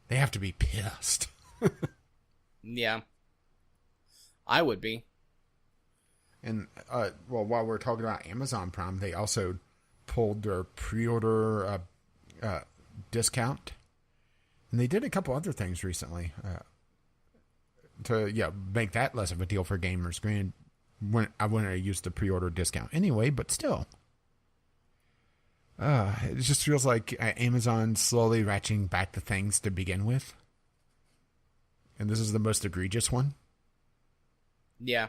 They have to be pissed. Yeah. I would be. And, while we're talking about Amazon Prime, they also pulled their pre-order discount. And they did a couple other things recently to make that less of a deal for gamers. Granted, I wouldn't have used the pre-order discount anyway, but still. It just feels like Amazon slowly ratcheting back the things to begin with. And this is the most egregious one. Yeah.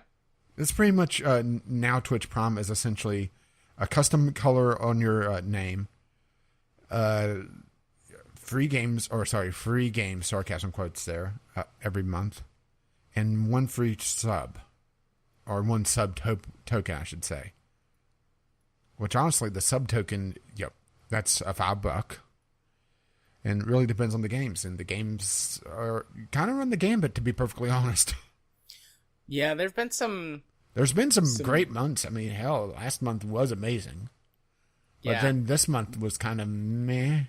It's pretty much now Twitch Prime is essentially a custom color on your name. Free games, sarcasm quotes there, every month. And one free sub. Or one sub token, I should say. Which honestly, the sub token, that's a $5. And it really depends on the games. And the games are kind of run the gambit, to be perfectly honest. Yeah, there's been some great months. I mean, hell, last month was amazing. But Yeah. then this month was kind of meh.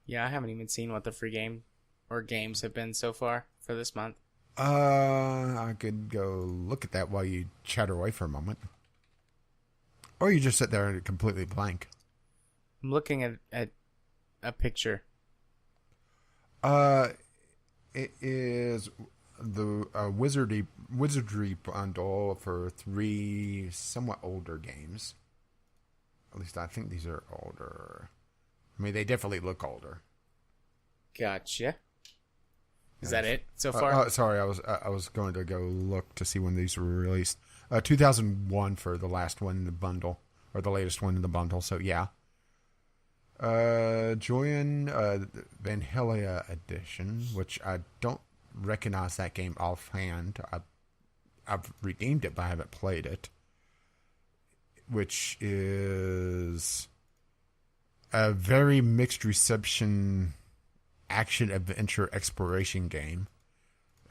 Yeah, I haven't even seen what the free game or games have been so far for this month. I could go look at that while you chatter away for a moment. Or you just sit there and completely blank. I'm looking at a picture. It is the wizardry bundle for 3 somewhat older games. At least I think these are older. I mean, they definitely look older. Gotcha. Is that it so far? Sorry, I was going to go look to see when these were released. 2001 for the last one in the bundle, or the latest one in the bundle. So yeah. Joyan Vanhellia edition, which I don't recognize that game offhand. I've redeemed it, but I haven't played it. Which is a very mixed reception action adventure exploration game.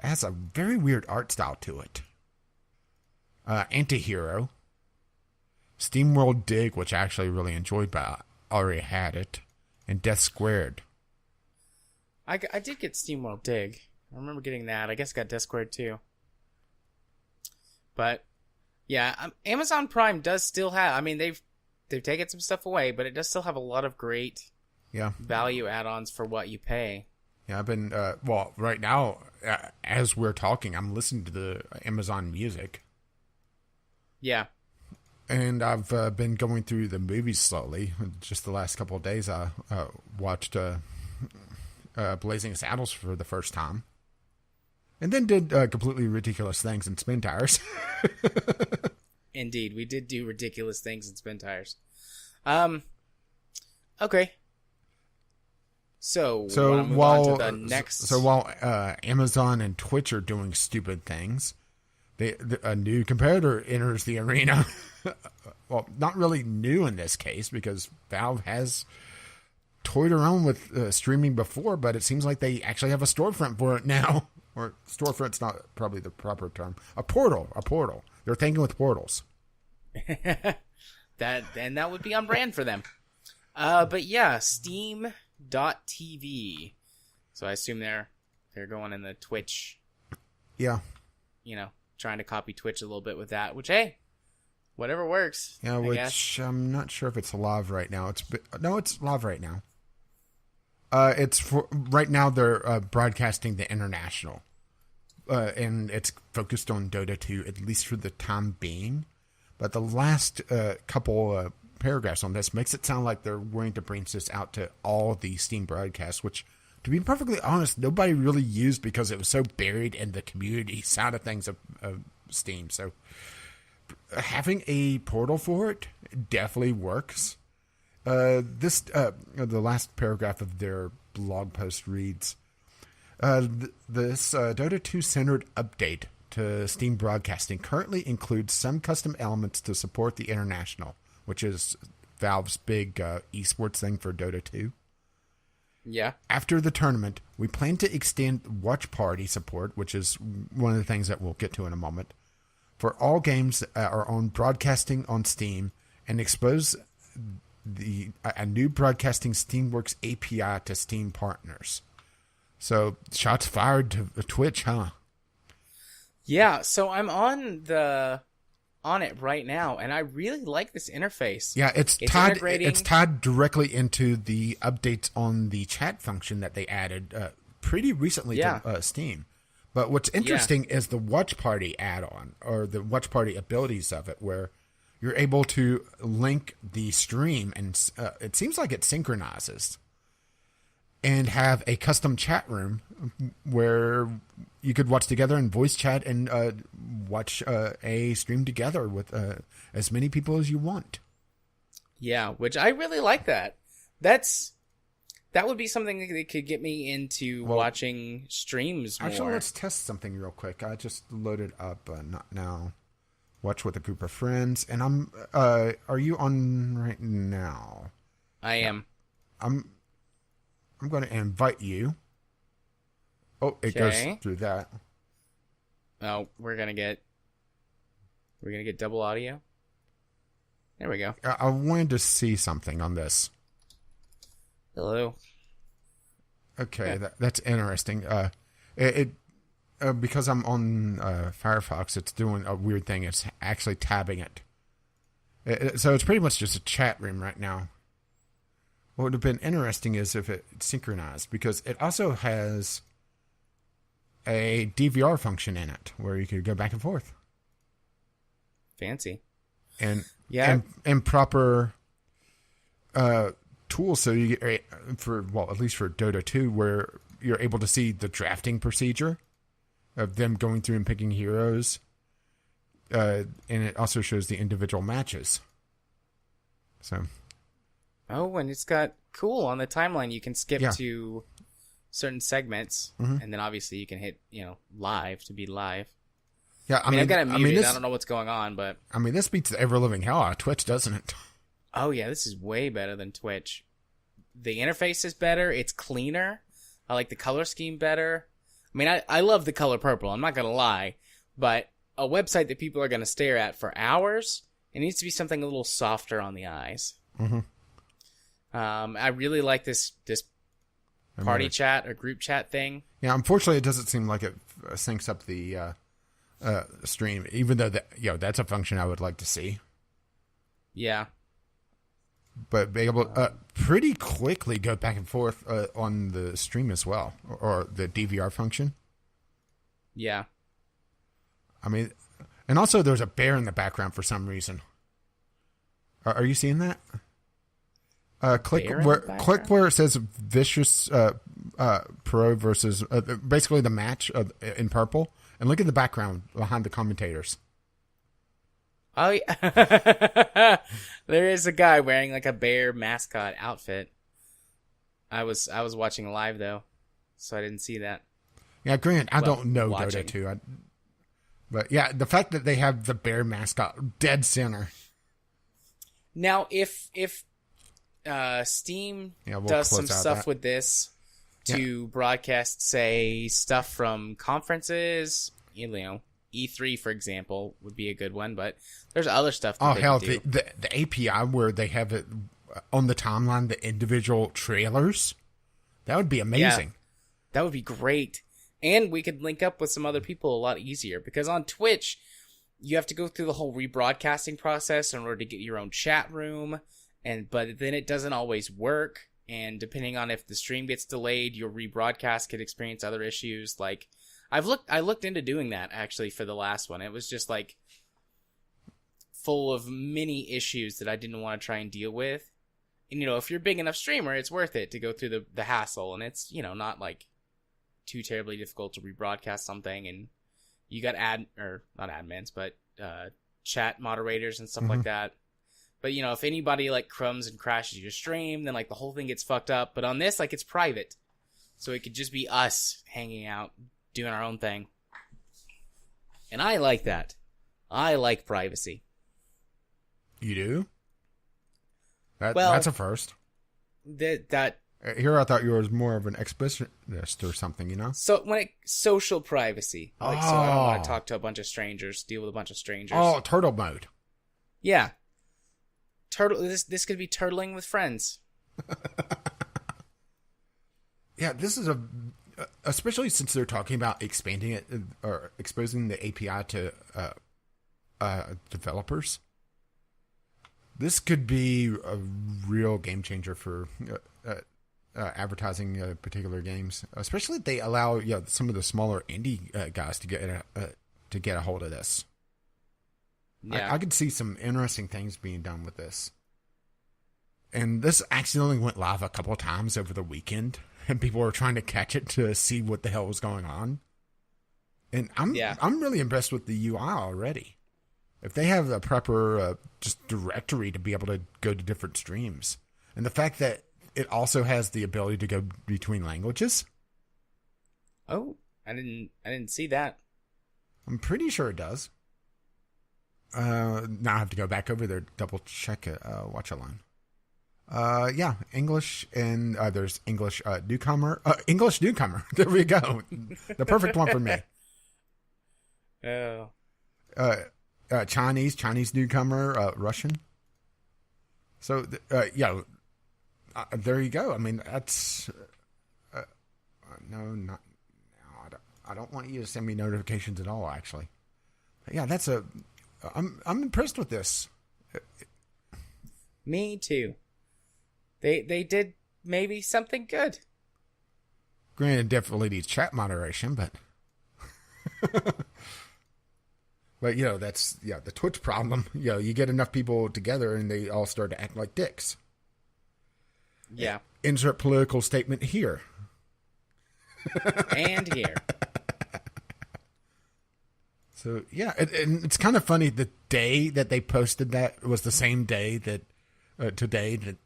It has a very weird art style to it. Antihero. SteamWorld Dig, which I actually really enjoyed, but I already had it. And Death Squared. I did get SteamWorld Dig. I remember getting that. I guess I got Death Squared too. But yeah, Amazon Prime does still have. I mean, they've taken some stuff away, but it does still have a lot of great value add-ons for what you pay. Yeah, I've been right now as we're talking, I'm listening to the Amazon Music. Yeah. And I've been going through the movies slowly. Just the last couple of days, I watched Blazing Saddles for the first time. And then did completely ridiculous things in Spin Tires. Indeed, we did do ridiculous things in Spin Tires. Okay. So while Amazon and Twitch are doing stupid things, a new competitor enters the arena. Well, not really new in this case because Valve has toyed around with streaming before, but it seems like they actually have a storefront for it now. Or storefront's not probably the proper term. A portal. They're thinking with portals. that would be on brand for them. But yeah, Steam.tv. So I assume they're going in the Twitch. Yeah. Trying to copy Twitch a little bit with that, which, hey, whatever works. Yeah, which I'm not sure if it's live right now. It's live right now. It's for right now. They're broadcasting the international, and it's focused on Dota 2 at least for the time being. But the last couple paragraphs on this makes it sound like they're going to bring this out to all the Steam broadcasts, which, to be perfectly honest, nobody really used because it was so buried in the community side of things of Steam. So having a portal for it definitely works. The last paragraph of their blog post reads, this Dota 2 centered update to Steam broadcasting currently includes some custom elements to support the international, which is Valve's big esports thing for Dota 2. Yeah. After the tournament, we plan to extend watch party support, which is one of the things that we'll get to in a moment, for all games that are on broadcasting on Steam, and expose a new broadcasting Steamworks API to Steam partners. So shots fired to Twitch, huh? Yeah. So I'm on it right now, and I really like this interface. Yeah, it's tied directly into the updates on the chat function that they added pretty recently to Steam. But what's interesting is the watch party add-on, or the watch party abilities of it, where you're able to link the stream, and it seems like it synchronizes, and have a custom chat room where you could watch together and voice chat and watch a stream together with as many people as you want. Yeah, which I really like that. That would be something that could get me into watching streams more. Actually, let's test something real quick. I just loaded up, not now. Watch with a group of friends, and I'm. Are you on right now? I am. I'm going to invite you. Oh, it goes through that. Oh, we're gonna get double audio. There we go. I wanted to see something on this. Hello. Okay, that's interesting. Because I'm on Firefox, it's doing a weird thing. It's actually tabbing it. So it's pretty much just a chat room right now. What would have been interesting is if it synchronized, because it also has a DVR function in it where you could go back and forth. Fancy. And Yeah. and proper tools, so you get at least for Dota 2, where you're able to see the drafting procedure of them going through and picking heroes. And it also shows the individual matches. So. Oh, and it's got cool on the timeline. You can skip Yeah. to certain segments, and then obviously you can hit live to be live. Yeah, I mean, I've got it muted. I don't know what's going on, but I mean, this beats the ever living hell out of Twitch, doesn't it? oh yeah, this is way better than Twitch. The interface is better. It's cleaner. I like the color scheme better. I mean, I love the color purple. I'm not gonna lie, but a website that people are gonna stare at for hours, it needs to be something a little softer on the eyes. Mm-hmm. I really like this party chat or group chat thing. Yeah, unfortunately, it doesn't seem like it syncs up the stream, even though that's a function I would like to see. Yeah. But be able to pretty quickly go back and forth on the stream as well, or the DVR function. Yeah. I mean, and also there's a bear in the background for some reason. Are you seeing that? Click where it says Vicious Pro versus basically the match in purple, and look at the background behind the commentators. Oh yeah. There is a guy wearing like a bear mascot outfit. I was watching live though, so I didn't see that. Yeah, granted, I don't know watching. Dota 2, but yeah, the fact that they have the bear mascot dead center. Now, if Steam does some stuff with this to broadcast, say, stuff from conferences, E3, for example, would be a good one, but there's other stuff that they can do. The API where they have it on the timeline, the individual trailers, that would be amazing. Yeah, that would be great. And we could link up with some other people a lot easier, because on Twitch, you have to go through the whole rebroadcasting process in order to get your own chat room, but then it doesn't always work, and depending on if the stream gets delayed, your rebroadcast could experience other issues. Like, I looked into doing that actually for the last one. It was just like full of many issues that I didn't want to try and deal with. And if you're a big enough streamer, it's worth it to go through the hassle, and it's not like too terribly difficult to rebroadcast something, and you got not admins, but chat moderators and stuff like that. But if anybody like crumbs and crashes your stream, then like the whole thing gets fucked up. But on this, like, it's private, so it could just be us hanging out, doing our own thing. And I like that. I like privacy. You do? That's a first. That Here, I thought you were more of an exhibitionist or something, So social privacy, so I don't want to talk to a bunch of strangers, deal with a bunch of strangers. Oh, turtle mode. Yeah, This could be turtling with friends. Yeah, this is especially since they're talking about expanding it or exposing the API to developers. This could be a real game changer for advertising particular games, especially if they allow some of the smaller indie guys to get a hold of this. Yeah. I could see some interesting things being done with this. And this accidentally went live a couple of times over the weekend, and people were trying to catch it to see what the hell was going on. And I'm really impressed with the UI already. If they have a proper just directory to be able to go to different streams, and the fact that it also has the ability to go between languages. Oh, I didn't see that. I'm pretty sure it does. Now I have to go back over there, double check it, watch a line. Yeah, English, and there's English newcomer. English newcomer. There we go. The perfect one for me. Oh. Chinese newcomer, Russian. So, there you go. I mean, that's no, I don't want you to send me notifications at all. Actually, but yeah, I'm impressed with this. Me too. They did maybe something good. Granted, definitely needs chat moderation, but... But, that's, the Twitch problem. You get enough people together and they all start to act like dicks. Yeah. Insert political statement here. And here. So, yeah, and it's kind of funny. The day that they posted that was the same day that today that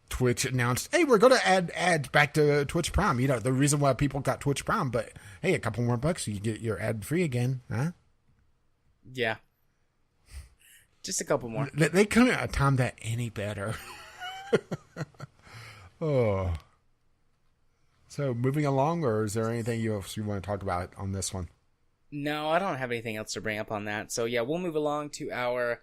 Twitch announced, hey, we're going to add ads back to Twitch Prime. The reason why people got Twitch Prime, but hey, a couple more bucks, you get your ad free again, huh? Yeah. Just a couple more. They couldn't have timed that any better. Oh. So, moving along, or is there anything else you want to talk about on this one? No, I don't have anything else to bring up on that. So, yeah, we'll move along to our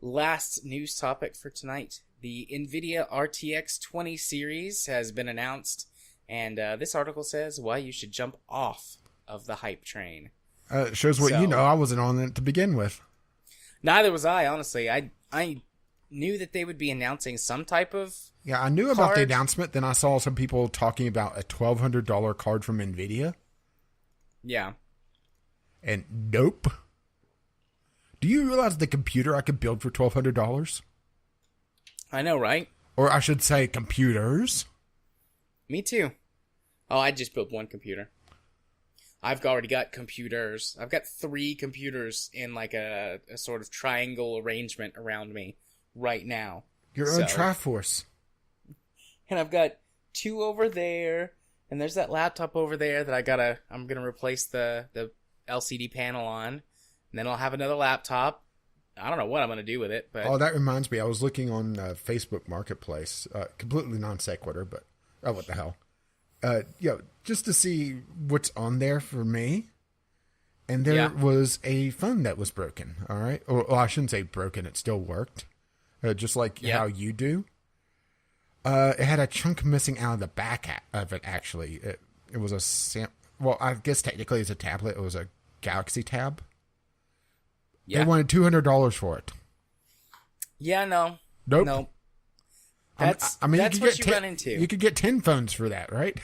last news topic for tonight. The Nvidia RTX 20 series has been announced, and this article says why you should jump off of the hype train. It shows what I wasn't on it to begin with. Neither was I, honestly. I knew that they would be announcing some type of I knew about the announcement. Then I saw some people talking about a $1,200 card from Nvidia. Yeah. And nope. Do you realize the computer I could build for $1,200? I know, right? Or I should say computers. Me too. Oh, I just built one computer. I've already got computers. I've got 3 computers in like a sort of triangle arrangement around me right now. Your own Triforce. And I've got 2 over there, and there's that laptop over there that I'm gonna replace the LCD panel on, and then I'll have another laptop. I don't know what I'm gonna do with it, but that reminds me. I was looking on Facebook Marketplace, completely non sequitur, but what the hell? Just to see what's on there for me. And there was a phone that was broken, all right? Or I shouldn't say broken, it still worked. Just like how you do. It had a chunk missing out of the back of it, actually. It was I guess technically it's a tablet. It was a Galaxy Tab. Yeah. They wanted $200 for it. Yeah, no. Nope. No. That's what you run into. You could get 10 phones for that, right?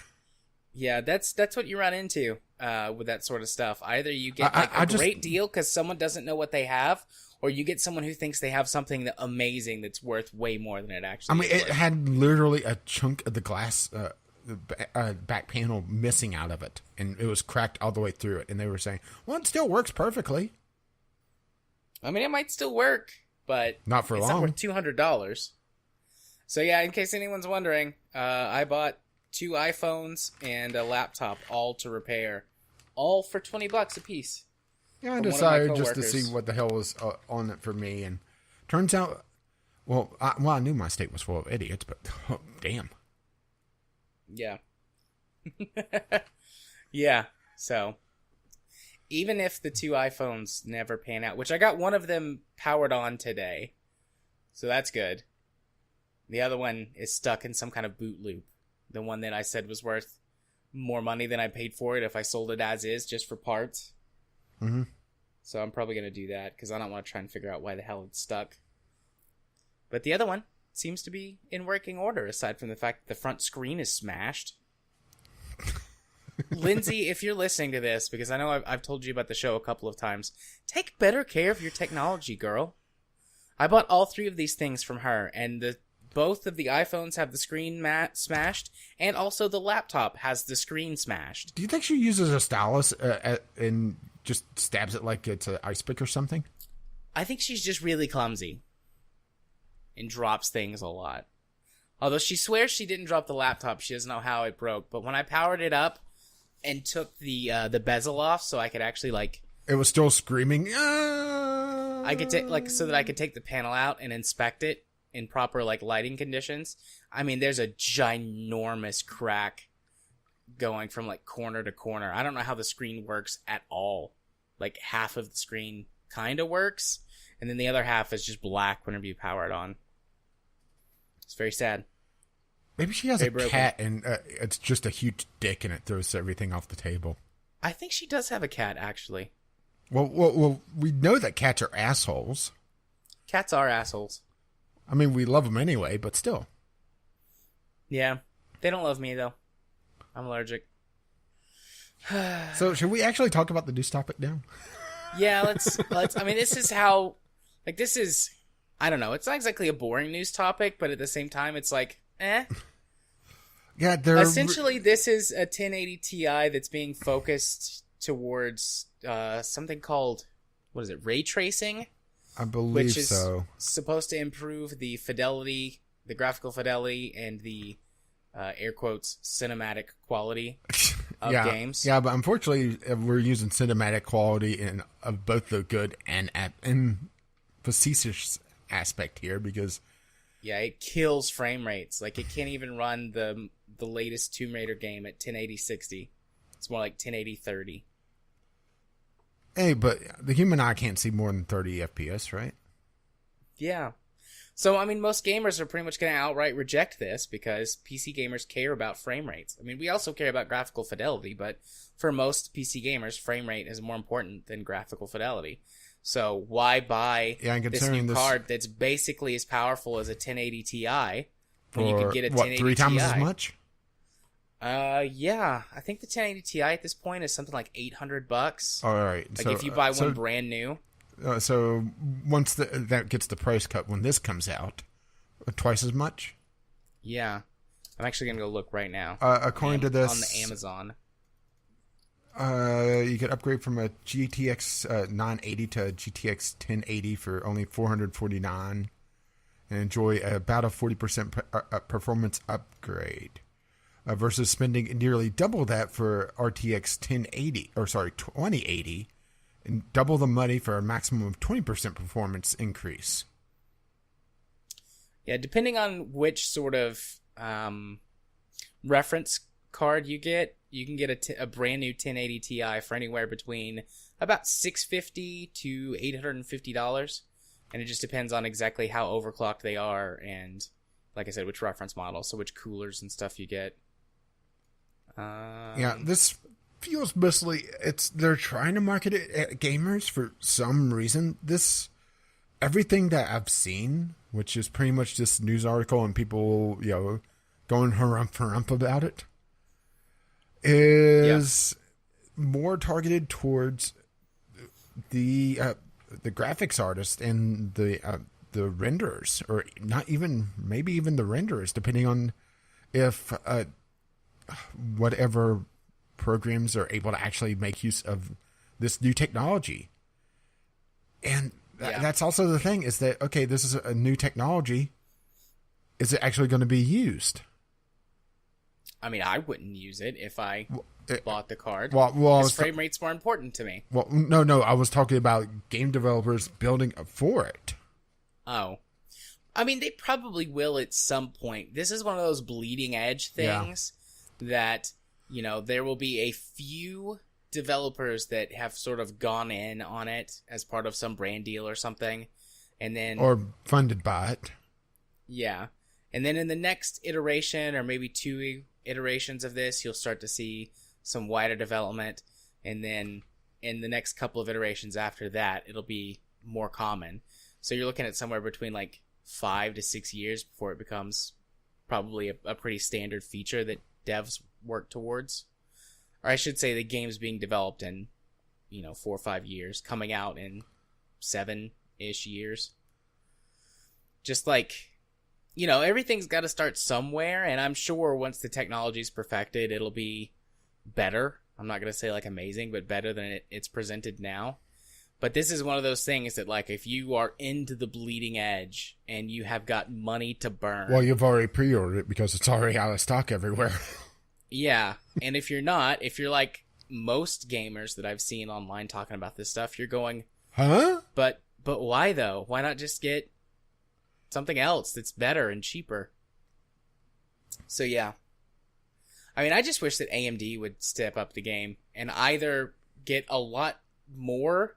Yeah, that's what you run into with that sort of stuff. Either you get a great deal because someone doesn't know what they have, or you get someone who thinks they have something amazing that's worth way more than it actually is. It had literally a chunk of the glass back panel missing out of it, and it was cracked all the way through it. And they were saying, well, it still works perfectly. I mean, it might still work, but not for long. It's not worth $200. So yeah, in case anyone's wondering, I bought 2 iPhones and a laptop, all to repair, all for $20 a piece. Yeah, I decided just to see what the hell was on it for me, and turns out, I knew my state was full of idiots, but damn. Yeah. Yeah. So, even if the 2 iPhones never pan out, which I got one of them powered on today, so that's good. The other one is stuck in some kind of boot loop. The one that I said was worth more money than I paid for it if I sold it as is, just for parts. Mm-hmm. So I'm probably going to do that, because I don't want to try and figure out why the hell it's stuck. But the other one seems to be in working order, aside from the fact that the front screen is smashed. Lindsay, if you're listening to this, because I know I've told you about the show a couple of times, take better care of your technology, girl. I bought all 3 of these things from her, and both of the iPhones have the screen smashed, and also the laptop has the screen smashed. Do you think she uses a stylus and just stabs it like it's an ice pick or something? I think she's just really clumsy and drops things a lot. Although she swears she didn't drop the laptop, she doesn't know how it broke. But when I powered it up and took the bezel off so I could actually it was still screaming. I could take so that I could take the panel out and inspect it in proper lighting conditions. I mean, there's a ginormous crack going from corner to corner. I don't know how the screen works at all. Half of the screen kind of works, and then the other half is just black whenever you power it on. It's very sad. Maybe she has a cat and it's just a huge dick and it throws everything off the table. I think she does have a cat, actually. Well, we know that cats are assholes. Cats are assholes. I mean, we love them anyway, but still. Yeah. They don't love me, though. I'm allergic. So, should we actually talk about the news topic now? Yeah, let's. I mean, this is how. Like, this is. I don't know. It's not exactly a boring news topic, but at the same time, it's like, eh. Yeah, essentially, this is a 1080 Ti that's being focused towards something called, what is it, ray tracing? I believe which is so. supposed to improve the fidelity, the graphical fidelity, and the air quotes cinematic quality of games. Yeah, but unfortunately, we're using cinematic quality of both the good and facetious aspect here because yeah, it kills frame rates. Like, it can't even run the latest Tomb Raider game at 1080 60. It's more like 1080 30. Hey, but the human eye can't see more than 30 FPS, right? Yeah. So, I mean, most gamers are pretty much going to outright reject this because PC gamers care about frame rates. I mean, we also care about graphical fidelity, but for most PC gamers, frame rate is more important than graphical fidelity. So, why buy this new card that's basically as powerful as a 1080 Ti when you could get a 1080 3 times Ti? as much? Yeah. I think the 1080 Ti at this point is something like $800. All right. Like, if you buy one brand new. So once that gets the price cut when this comes out, twice as much? Yeah. I'm actually going to go look right now. According to this... On the Amazon. You could upgrade from a GTX 980 to a GTX 1080 for only $449 and enjoy about a 40% performance upgrade versus spending nearly double that for RTX 2080 and double the money for a maximum of 20% performance increase. Yeah, depending on which sort of reference card you get, you can get a brand new 1080 Ti for anywhere between about $650 to $850, and it just depends on exactly how overclocked they are and, like I said, which reference model, so which coolers and stuff you get. Yeah, this feels mostly they're trying to market it at gamers for some reason. Everything that I've seen, which is pretty much this news article and people, going harump about it, is more targeted towards the graphics artist and the renderers, or not even maybe even the renderers, depending on if whatever programs are able to actually make use of this new technology. And that's also the thing, is that, okay, this is a new technology. Is it actually going to be used? I mean, I wouldn't use it if I bought the card. Well, frame rate's more important to me. Well, no, I was talking about game developers building for it. Oh. I mean, they probably will at some point. This is one of those bleeding edge things that, there will be a few developers that have sort of gone in on it as part of some brand deal or something. And then... Or funded by it. Yeah. And then in the next iteration, or maybe 2 iterations of this, you'll start to see some wider development. And then in the next couple of iterations after that, it'll be more common. So you're looking at somewhere between like 5 to 6 years before it becomes probably a pretty standard feature that devs work towards. Or I should say the game's being developed in, 4 or 5 years, coming out in 7-ish years. Just like, everything's got to start somewhere, and I'm sure once the technology's perfected, it'll be better. I'm not going to say like amazing, but better than it's presented now. But this is one of those things that, like, if you are into the bleeding edge and you have got money to burn... Well, you've already pre-ordered it because it's already out of stock everywhere. Yeah, and if you're like most gamers that I've seen online talking about this stuff, you're going... Huh? But why, though? Why not just get something else that's better and cheaper? So, yeah. I mean, I just wish that AMD would step up the game and either get a lot more...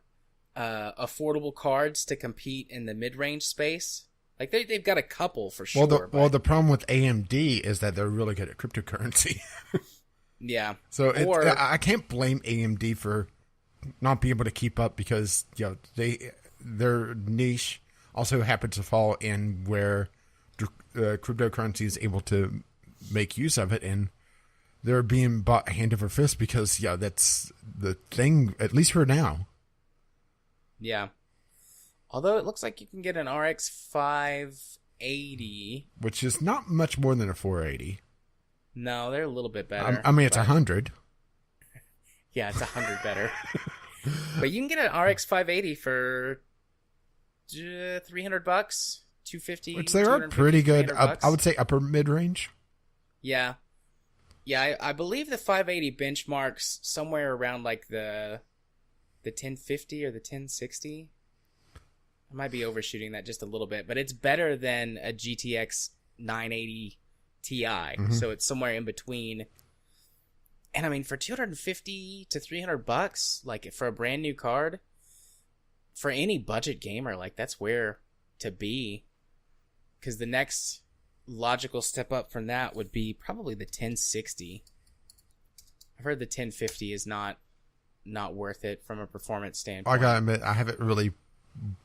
affordable cards to compete in the mid-range space. Like, they've got a couple for sure. The problem with AMD is that they're really good at cryptocurrency. Yeah. So I can't blame AMD for not being able to keep up because their niche also happens to fall in where cryptocurrency is able to make use of it, and they're being bought hand over fist because, yeah, that's the thing, at least for now. Yeah. Although it looks like you can get an RX 580. Which is not much more than a 480. No, they're a little bit better. I mean, it's 100. Yeah, it's 100 better. But you can get an RX 580 for $300, $250. Which they are pretty good. I would say upper mid-range. Yeah. Yeah, I believe the 580 benchmarks somewhere around like the 1050 or the 1060. I might be overshooting that just a little bit, but it's better than a GTX 980 Ti. Mm-hmm. So it's somewhere in between. And I mean, for $250 to $300, like for a brand new card, for any budget gamer, like that's where to be. Because the next logical step up from that would be probably the 1060. I've heard the 1050 is not worth it from a performance standpoint. I gotta admit, I haven't really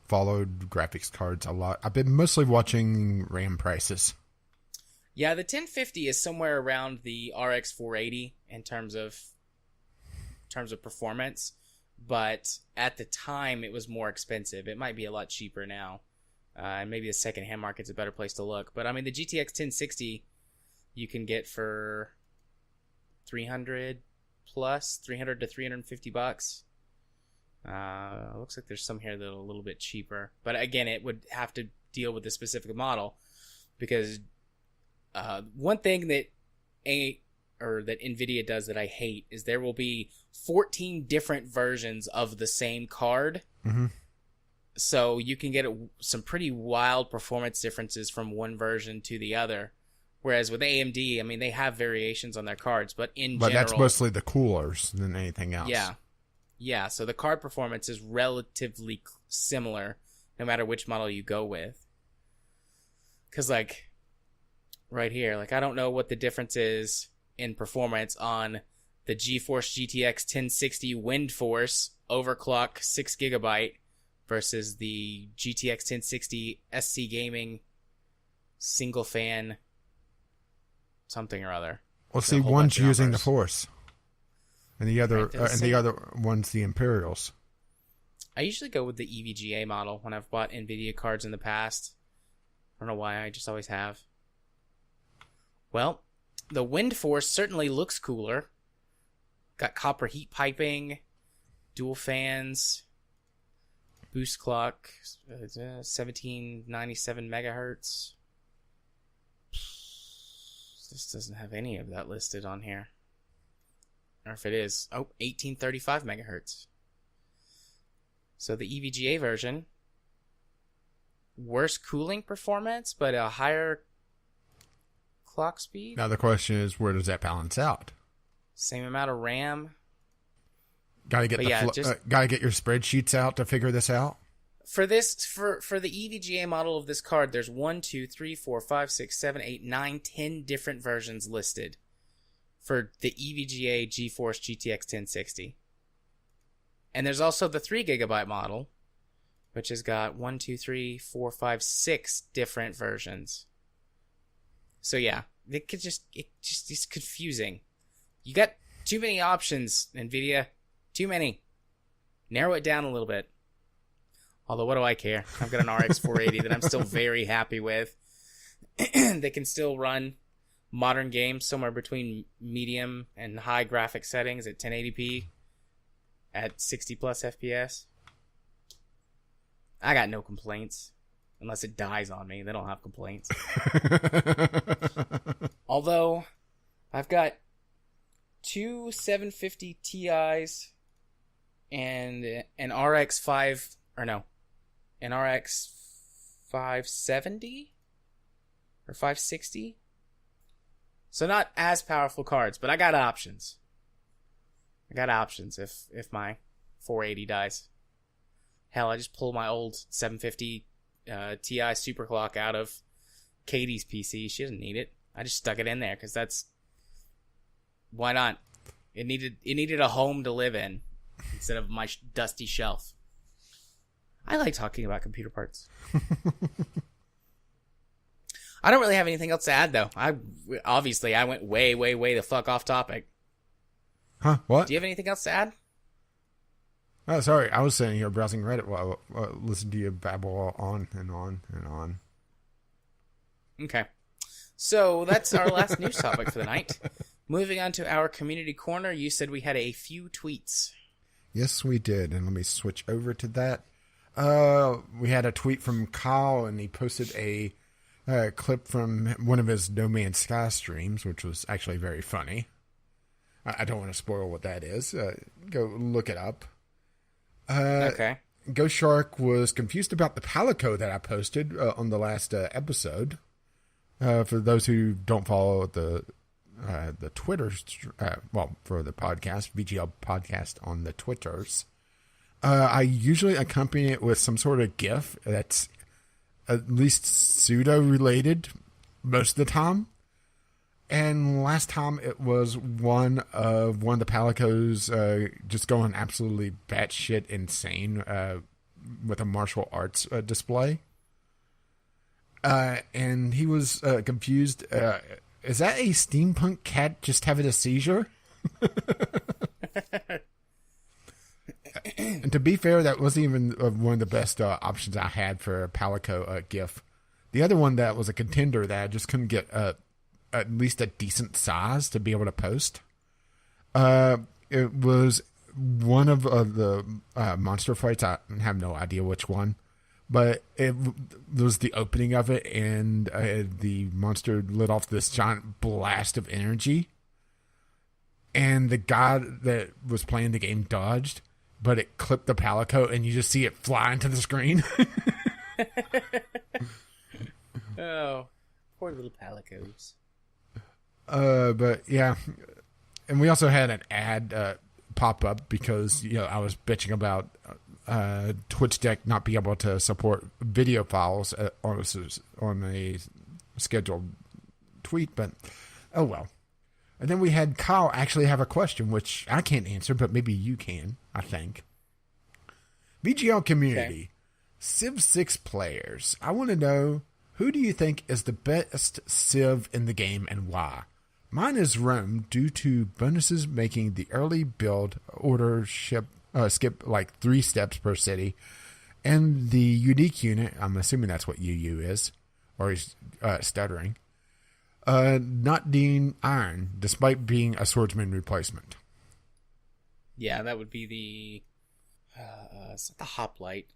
followed graphics cards a lot. I've been mostly watching RAM prices. Yeah, the 1050 is somewhere around the RX 480 in terms of performance, but at the time it was more expensive. It might be a lot cheaper now. And maybe the secondhand market's a better place to look. But I mean, the GTX 1060 you can get for $300 to $350. Looks like there's some here that are a little bit cheaper. But again, it would have to deal with the specific model, because one thing that Nvidia does that I hate is there will be 14 different versions of the same card. Mm-hmm. So you can get some pretty wild performance differences from one version to the other. Whereas with AMD, I mean, they have variations on their cards, but general, that's mostly the coolers than anything else. Yeah. Yeah, so the card performance is relatively similar no matter which model you go with. Because, like, right here, like, I don't know what the difference is in performance on the GeForce GTX 1060 WindForce overclock 6GB versus the GTX 1060 SC Gaming single fan something or other. Well, see, one's using the Force, and the other one's the Imperials. I usually go with the EVGA model when I've bought Nvidia cards in the past. I don't know why, I just always have. Well, the WindForce certainly looks cooler. Got copper heat piping, dual fans, boost clock, 1797 megahertz. This doesn't have any of that listed on here. Or if it is, 1835 megahertz. So the EVGA version, worse cooling performance, but a higher clock speed. Now the question is, where does that balance out? Same amount of RAM. Gotta get your spreadsheets out to figure this out. For this, for the EVGA model of this card, there's 1, 2, 3, 4, 5, 6, 7, 8, 9, 10 different versions listed for the EVGA GeForce GTX 1060. And there's also the 3GB model, which has got 1, 2, 3, 4, 5, 6 different versions. So yeah, it just is confusing. You got too many options, Nvidia. Too many. Narrow it down a little bit. Although, what do I care? I've got an RX 480 that I'm still very happy with. They can still run modern games somewhere between medium and high graphic settings at 1080p at 60 plus FPS. I got no complaints. Unless it dies on me. They don't have complaints. Although, I've got two 750 Ti's and an RX 570 or 560. So not as powerful cards, but I got options. If my 480 dies. Hell, I just pulled my old 750 Ti superclock out of Katie's PC. She doesn't need it. I just stuck it in there because that's... Why not? It needed a home to live in instead of my dusty shelf. I like talking about computer parts. I don't really have anything else to add, though. I went way, way, way the fuck off topic. Huh? What? Do you have anything else to add? Oh, sorry. I was sitting here browsing Reddit while listening to you babble on and on and on. Okay. So that's our last news topic for the night. Moving on to our community corner, you said we had a few tweets. Yes, we did. And let me switch over to that. We had a tweet from Kyle, and he posted a clip from one of his No Man's Sky streams, which was actually very funny. I don't want to spoil what that is. Go look it up. Okay. Ghost Shark was confused about the Palico that I posted on the last episode. For those who don't follow the Twitter, for the podcast, VGL podcast on the Twitters, I usually accompany it with some sort of GIF that's at least pseudo-related most of the time. And last time it was one of the Palicos just going absolutely batshit insane with a martial arts display. And he was confused. Is that a steampunk cat just having a seizure? And to be fair, that wasn't even one of the best options I had for a Palico GIF. The other one that was a contender that I just couldn't get at least a decent size to be able to post. It was one of the monster fights. I have no idea which one. But it was the opening of it, and the monster lit off this giant blast of energy. And the guy that was playing the game dodged, but it clipped the Palico, and you just see it fly into the screen. Oh, poor little Palicos. But yeah, and we also had an ad pop up because I was bitching about Twitch Deck not being able to support video files on a scheduled tweet, but oh well. And then we had Kyle actually have a question, which I can't answer, but maybe you can, I think. VGL community, okay. Civ 6 players. I want to know, who do you think is the best Civ in the game and why? Mine is Rome due to bonuses making the early build order skip like 3 steps per city. And the unique unit, I'm assuming that's what UU is, or he's stuttering, not being iron, despite being a swordsman replacement. Yeah, that would be the it's not the hoplite.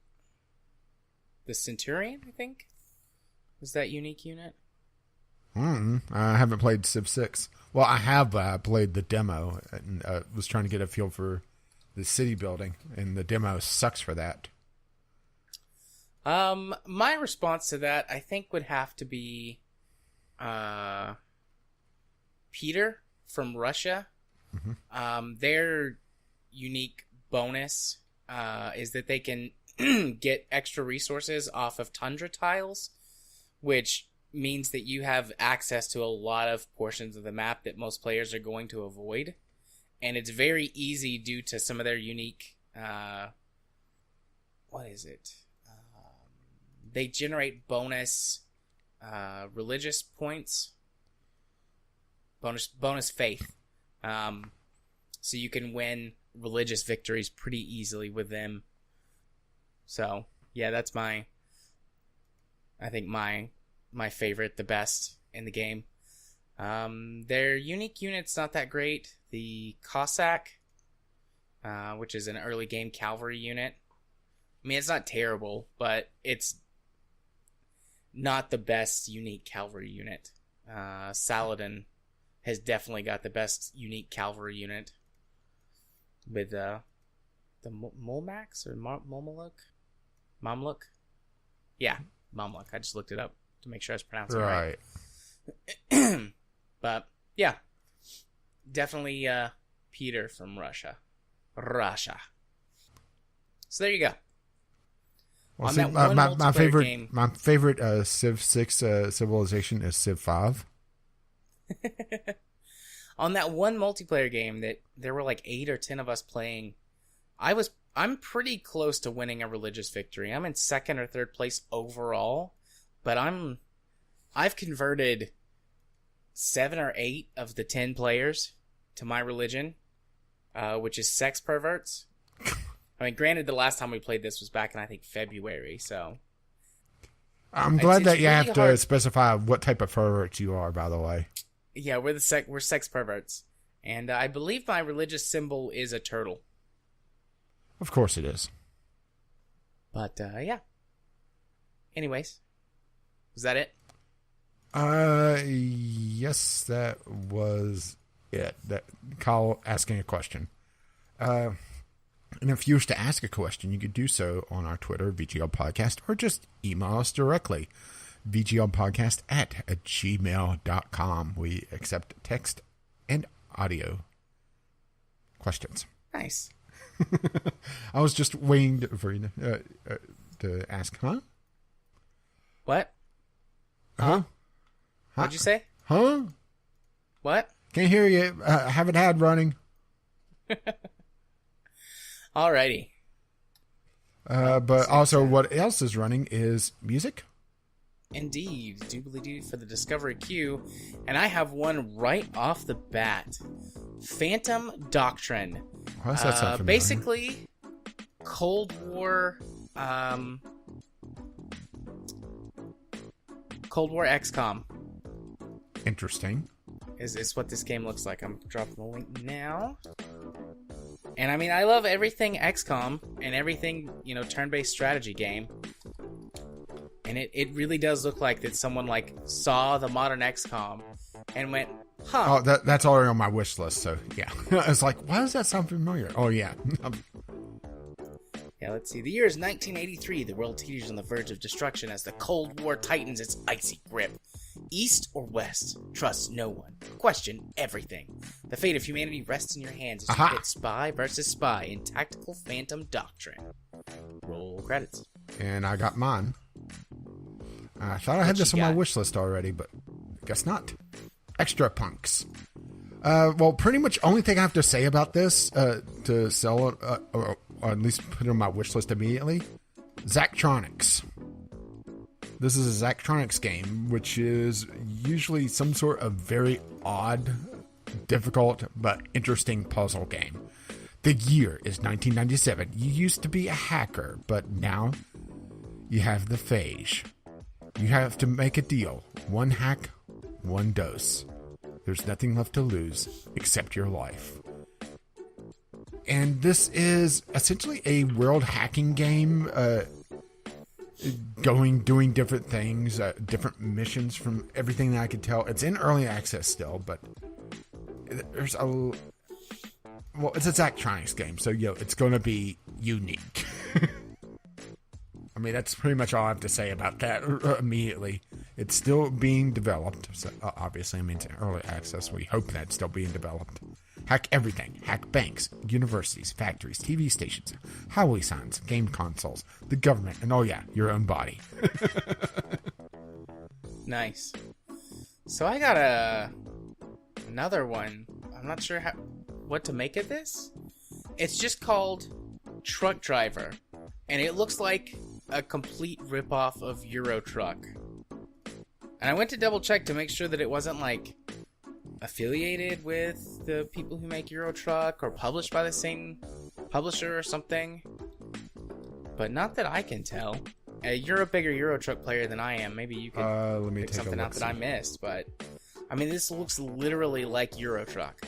The Centurion, I think? Was that unique unit? I haven't played Civ 6. Well, I have played the demo and was trying to get a feel for the city building, and the demo sucks for that. My response to that, I think, would have to be Peter from Russia. Mm-hmm. Their unique bonus is that they can get extra resources off of tundra tiles, which means that you have access to a lot of portions of the map that most players are going to avoid. And it's very easy due to some of their unique... what is it? They generate bonus religious points. Bonus faith. So you can win religious victories pretty easily with them. So, yeah, that's my favorite, the best in the game. Their unique unit's not that great. The Cossack, which is an early game cavalry unit. I mean, it's not terrible, but it's not the best unique cavalry unit. Saladin has definitely got the best unique cavalry unit. With the Molmax or Momoluk? Mamluk? Yeah, Mamluk. I just looked it up to make sure I was pronouncing it right. But, yeah. Definitely Peter from Russia. So there you go. Well, see, my favorite Civ 6 civilization is Civ 5. On that one multiplayer game that there were like 8 or 10 of us playing, I'm pretty close to winning a religious victory. I'm in second or third place overall, but I've converted 7 or 8 of the 10 players to my religion, which is sex perverts. I mean, granted, the last time we played this was back in, I think, February, so... I'm glad that you really have to specify what type of pervert you are, by the way. Yeah, we're sex perverts. And I believe my religious symbol is a turtle. Of course it is. But, yeah. Anyways. Was that it? Yes, that was it. That Kyle asking a question. And if you wish to ask a question, you could do so on our Twitter, VGL Podcast, or just email us directly, vglpodcast@gmail.com. We accept text and audio questions. Nice. I was just waiting for you to ask, huh? What? Huh? What'd you say? Huh? What? Can't hear you. I haven't had running. Alrighty. But also what else is running is music. Indeed. Doobly-doo for the Discovery Queue. And I have one right off the bat. Phantom Doctrine. Why does that sound familiar? Basically, Cold War XCOM. Interesting. Is what this game looks like. I'm dropping the link now. And I mean, I love everything XCOM and everything, turn-based strategy game. And it really does look like that someone like saw the modern XCOM and went, huh. Oh, that's already on my wish list, so yeah. I was like, why does that sound familiar? Oh, yeah. Yeah, let's see. The year is 1983. The world teeters on the verge of destruction as the Cold War tightens its icy grip. East or west? Trust no one. Question everything. The fate of humanity rests in your hands as you pit spy versus spy in tactical Phantom Doctrine. Roll credits. And I got mine. I thought I had this on my wish list already, but guess not. EXAPUNKS. Well, pretty much only thing I have to say about this to sell it, or at least put it on my wish list immediately, Zachtronics. This is a Zachtronics game, which is usually some sort of very odd, difficult, but interesting puzzle game. The year is 1997. You used to be a hacker, but now you have the phage. You have to make a deal. 1 hack, 1 dose. There's nothing left to lose except your life. And this is essentially a world hacking game, doing different things, different missions from everything that I could tell. It's in early access still, but there's it's a Zachtronics game, so it's going to be unique. I mean, that's pretty much all I have to say about that immediately. It's still being developed, so obviously, I mean, it's in early access. We hope that's still being developed. Hack everything. Hack banks, universities, factories, TV stations, highway signs, game consoles, the government, and oh yeah, your own body. Nice. So I got another one. I'm not sure what to make of this. It's just called Truck Driver, and it looks like a complete ripoff of Euro Truck. And I went to double check to make sure that it wasn't like affiliated with the people who make Euro Truck or published by the same publisher or something. But not that I can tell. You're a bigger Euro Truck player than I am. Maybe you could let me pick take something out that I missed. But I mean, this looks literally like Euro Truck.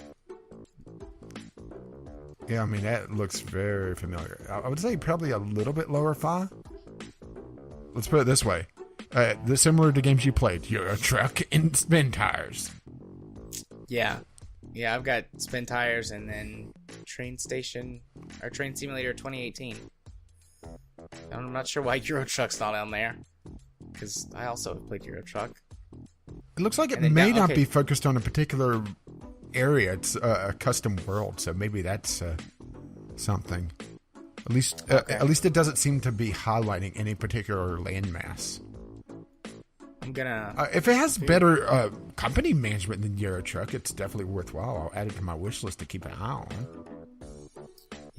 Yeah, I mean, that looks very familiar. I would say probably a little bit lower fi. Let's put it this way. This similar to games you played. Euro Truck and Spin Tires. Yeah, I've got Spin Tires and then Train Simulator 2018. I'm not sure why Euro Truck's not on there, because I also have played Euro Truck. It looks like it may not be focused on a particular area. It's a custom world, so maybe that's something. At least it doesn't seem to be highlighting any particular landmass. I'm gonna. If it has better company management than Euro Truck, it's definitely worthwhile. I'll add it to my wish list to keep an eye on.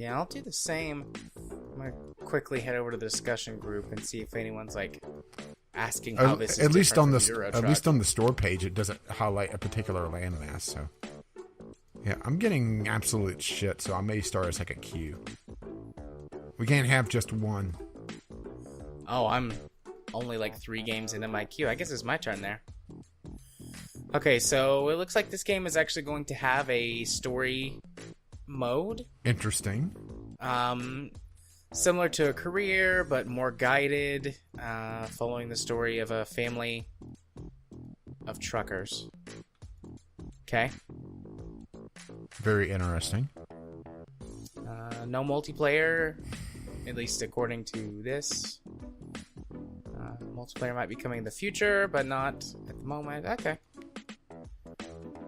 Yeah, I'll do the same. I'm gonna quickly head over to the discussion group and see if anyone's like asking how this is at least on different the from Euro at Truck. least on the store page, it doesn't highlight a particular landmass. So, yeah, I'm getting absolute shit. So I may start a second queue. We can't have just one. Oh, I'm only like 3 games into my queue. I guess it's my turn there. Okay, so it looks like this game is actually going to have a story mode. Interesting. Similar to a career, but more guided, following the story of a family of truckers. Okay. Very interesting. No multiplayer, at least according to this. Multiplayer might be coming in the future, but not at the moment. Okay.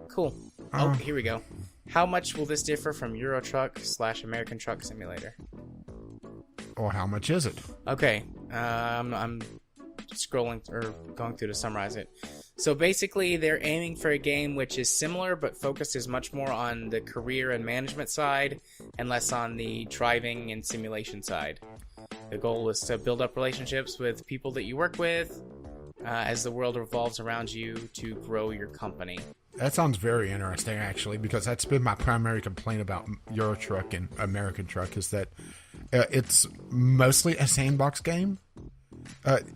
Cool. Oh, here we go. How much will this differ from Euro Truck / American Truck Simulator? Or how much is it? Okay. I'm scrolling or going through to summarize it. So basically, they're aiming for a game which is similar, but focuses much more on the career and management side, and less on the driving and simulation side. The goal is to build up relationships with people that you work with, as the world revolves around you, to grow your company. That sounds very interesting, actually, because that's been my primary complaint about Euro Truck and American Truck is that it's mostly a sandbox game.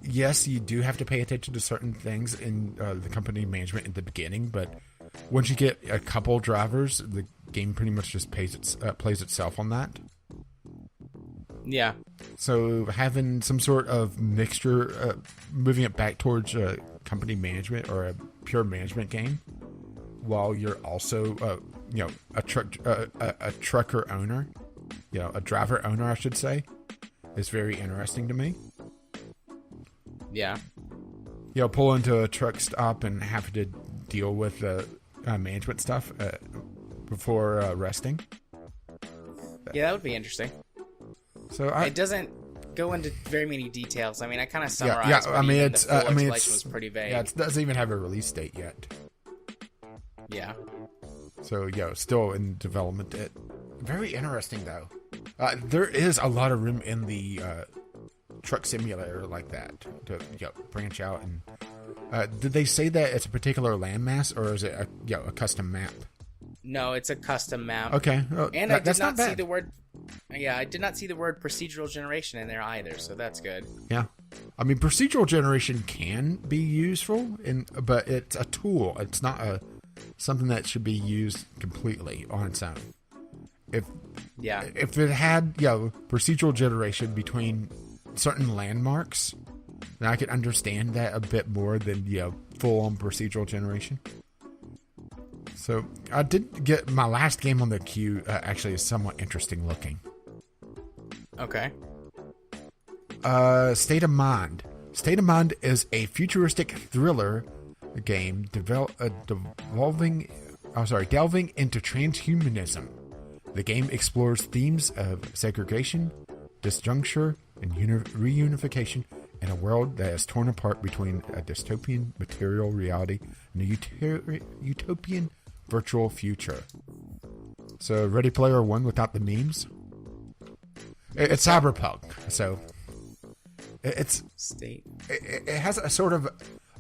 Yes, you do have to pay attention to certain things in the company management in the beginning, but once you get a couple drivers, the game pretty much just plays itself on that. Yeah. So having some sort of mixture, moving it back towards company management or a pure management game, while you're also, a trucker owner, a driver owner, I should say, is very interesting to me. Yeah. Pull into a truck stop and have to deal with management stuff before resting. Yeah, that would be interesting. So it doesn't go into very many details. I mean, I kind of summarized. Yeah. The full explanation was pretty vague. Yeah, it doesn't even have a release date yet. Yeah. So still in development. Very interesting though. There is a lot of room in the truck simulator like that to branch out. And did they say that it's a particular landmass or is it a custom map? No, it's a custom map. Okay. And I did not see the word. Yeah, I did not see the word procedural generation in there either, so that's good. Yeah. I mean, procedural generation can be useful, but it's a tool. It's not something that should be used completely on its own. If it had procedural generation between certain landmarks, then I could understand that a bit more than full on procedural generation. So I did get my last game on the queue. Actually, is somewhat interesting looking. Okay. State of Mind. State of Mind is a futuristic thriller game delving into transhumanism. The game explores themes of segregation, disjuncture, and reunification in a world that is torn apart between a dystopian material reality and a utopian virtual future. So, Ready Player One without the memes. It's cyberpunk, so it has a sort of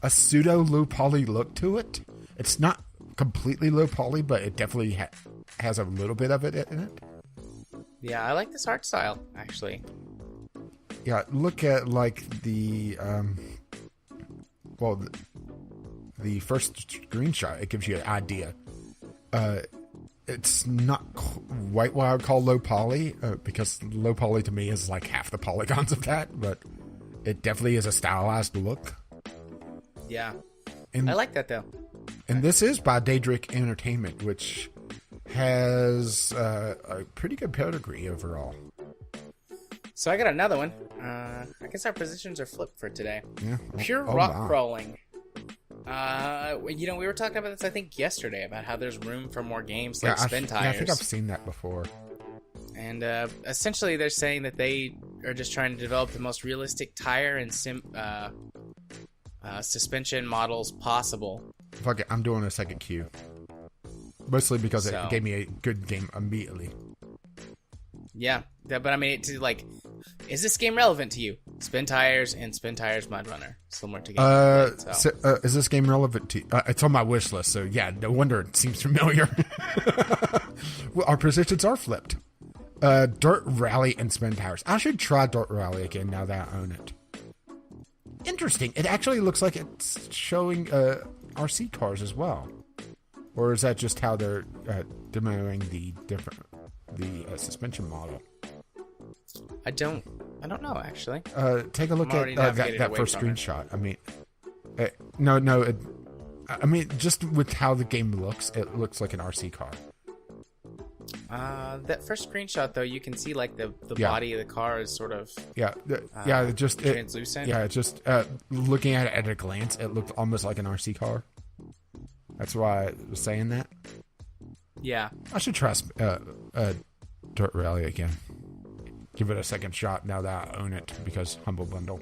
a pseudo low poly look to it. It's not completely low poly, but it definitely has a little bit of it in it. Yeah, I like this art style actually. Yeah, look at like the first screenshot. It gives you an idea. It's not quite what I would call low poly, because low poly to me is like half the polygons of that, but it definitely is a stylized look. Yeah. I like that though. And this is by Daedric Entertainment, which has a pretty good pedigree overall. So I got another one. I guess our positions are flipped for today. Yeah. Pure rock crawling. We were talking about this, I think, yesterday, about how there's room for more games like spin tires. Yeah, I think I've seen that before. And essentially, they're saying that they are just trying to develop the most realistic tire and suspension models possible. Fuck it, I'm doing a second queue. Mostly because it gave me a good game immediately. Yeah, but I mean, is this game relevant to you? Spin Tires and Spin Tires Mud Runner, similar to games. Is this game relevant to you? It's on my wish list, so yeah, no wonder it seems familiar. Well, our positions are flipped. Dirt Rally and Spin Tires. I should try Dirt Rally again now that I own it. Interesting. It actually looks like it's showing RC cars as well. Or is that just how they're demoing the suspension model? I don't know, actually. Take a look at that first screenshot. I mean, I mean, just with how the game looks, it looks like an RC car. That first screenshot, though, you can see like the body of the car is sort of translucent. Just looking at it at a glance, it looked almost like an RC car. That's why I was saying that. Yeah, I should try Dirt Rally again. Give it a second shot now that I own it because Humble Bundle.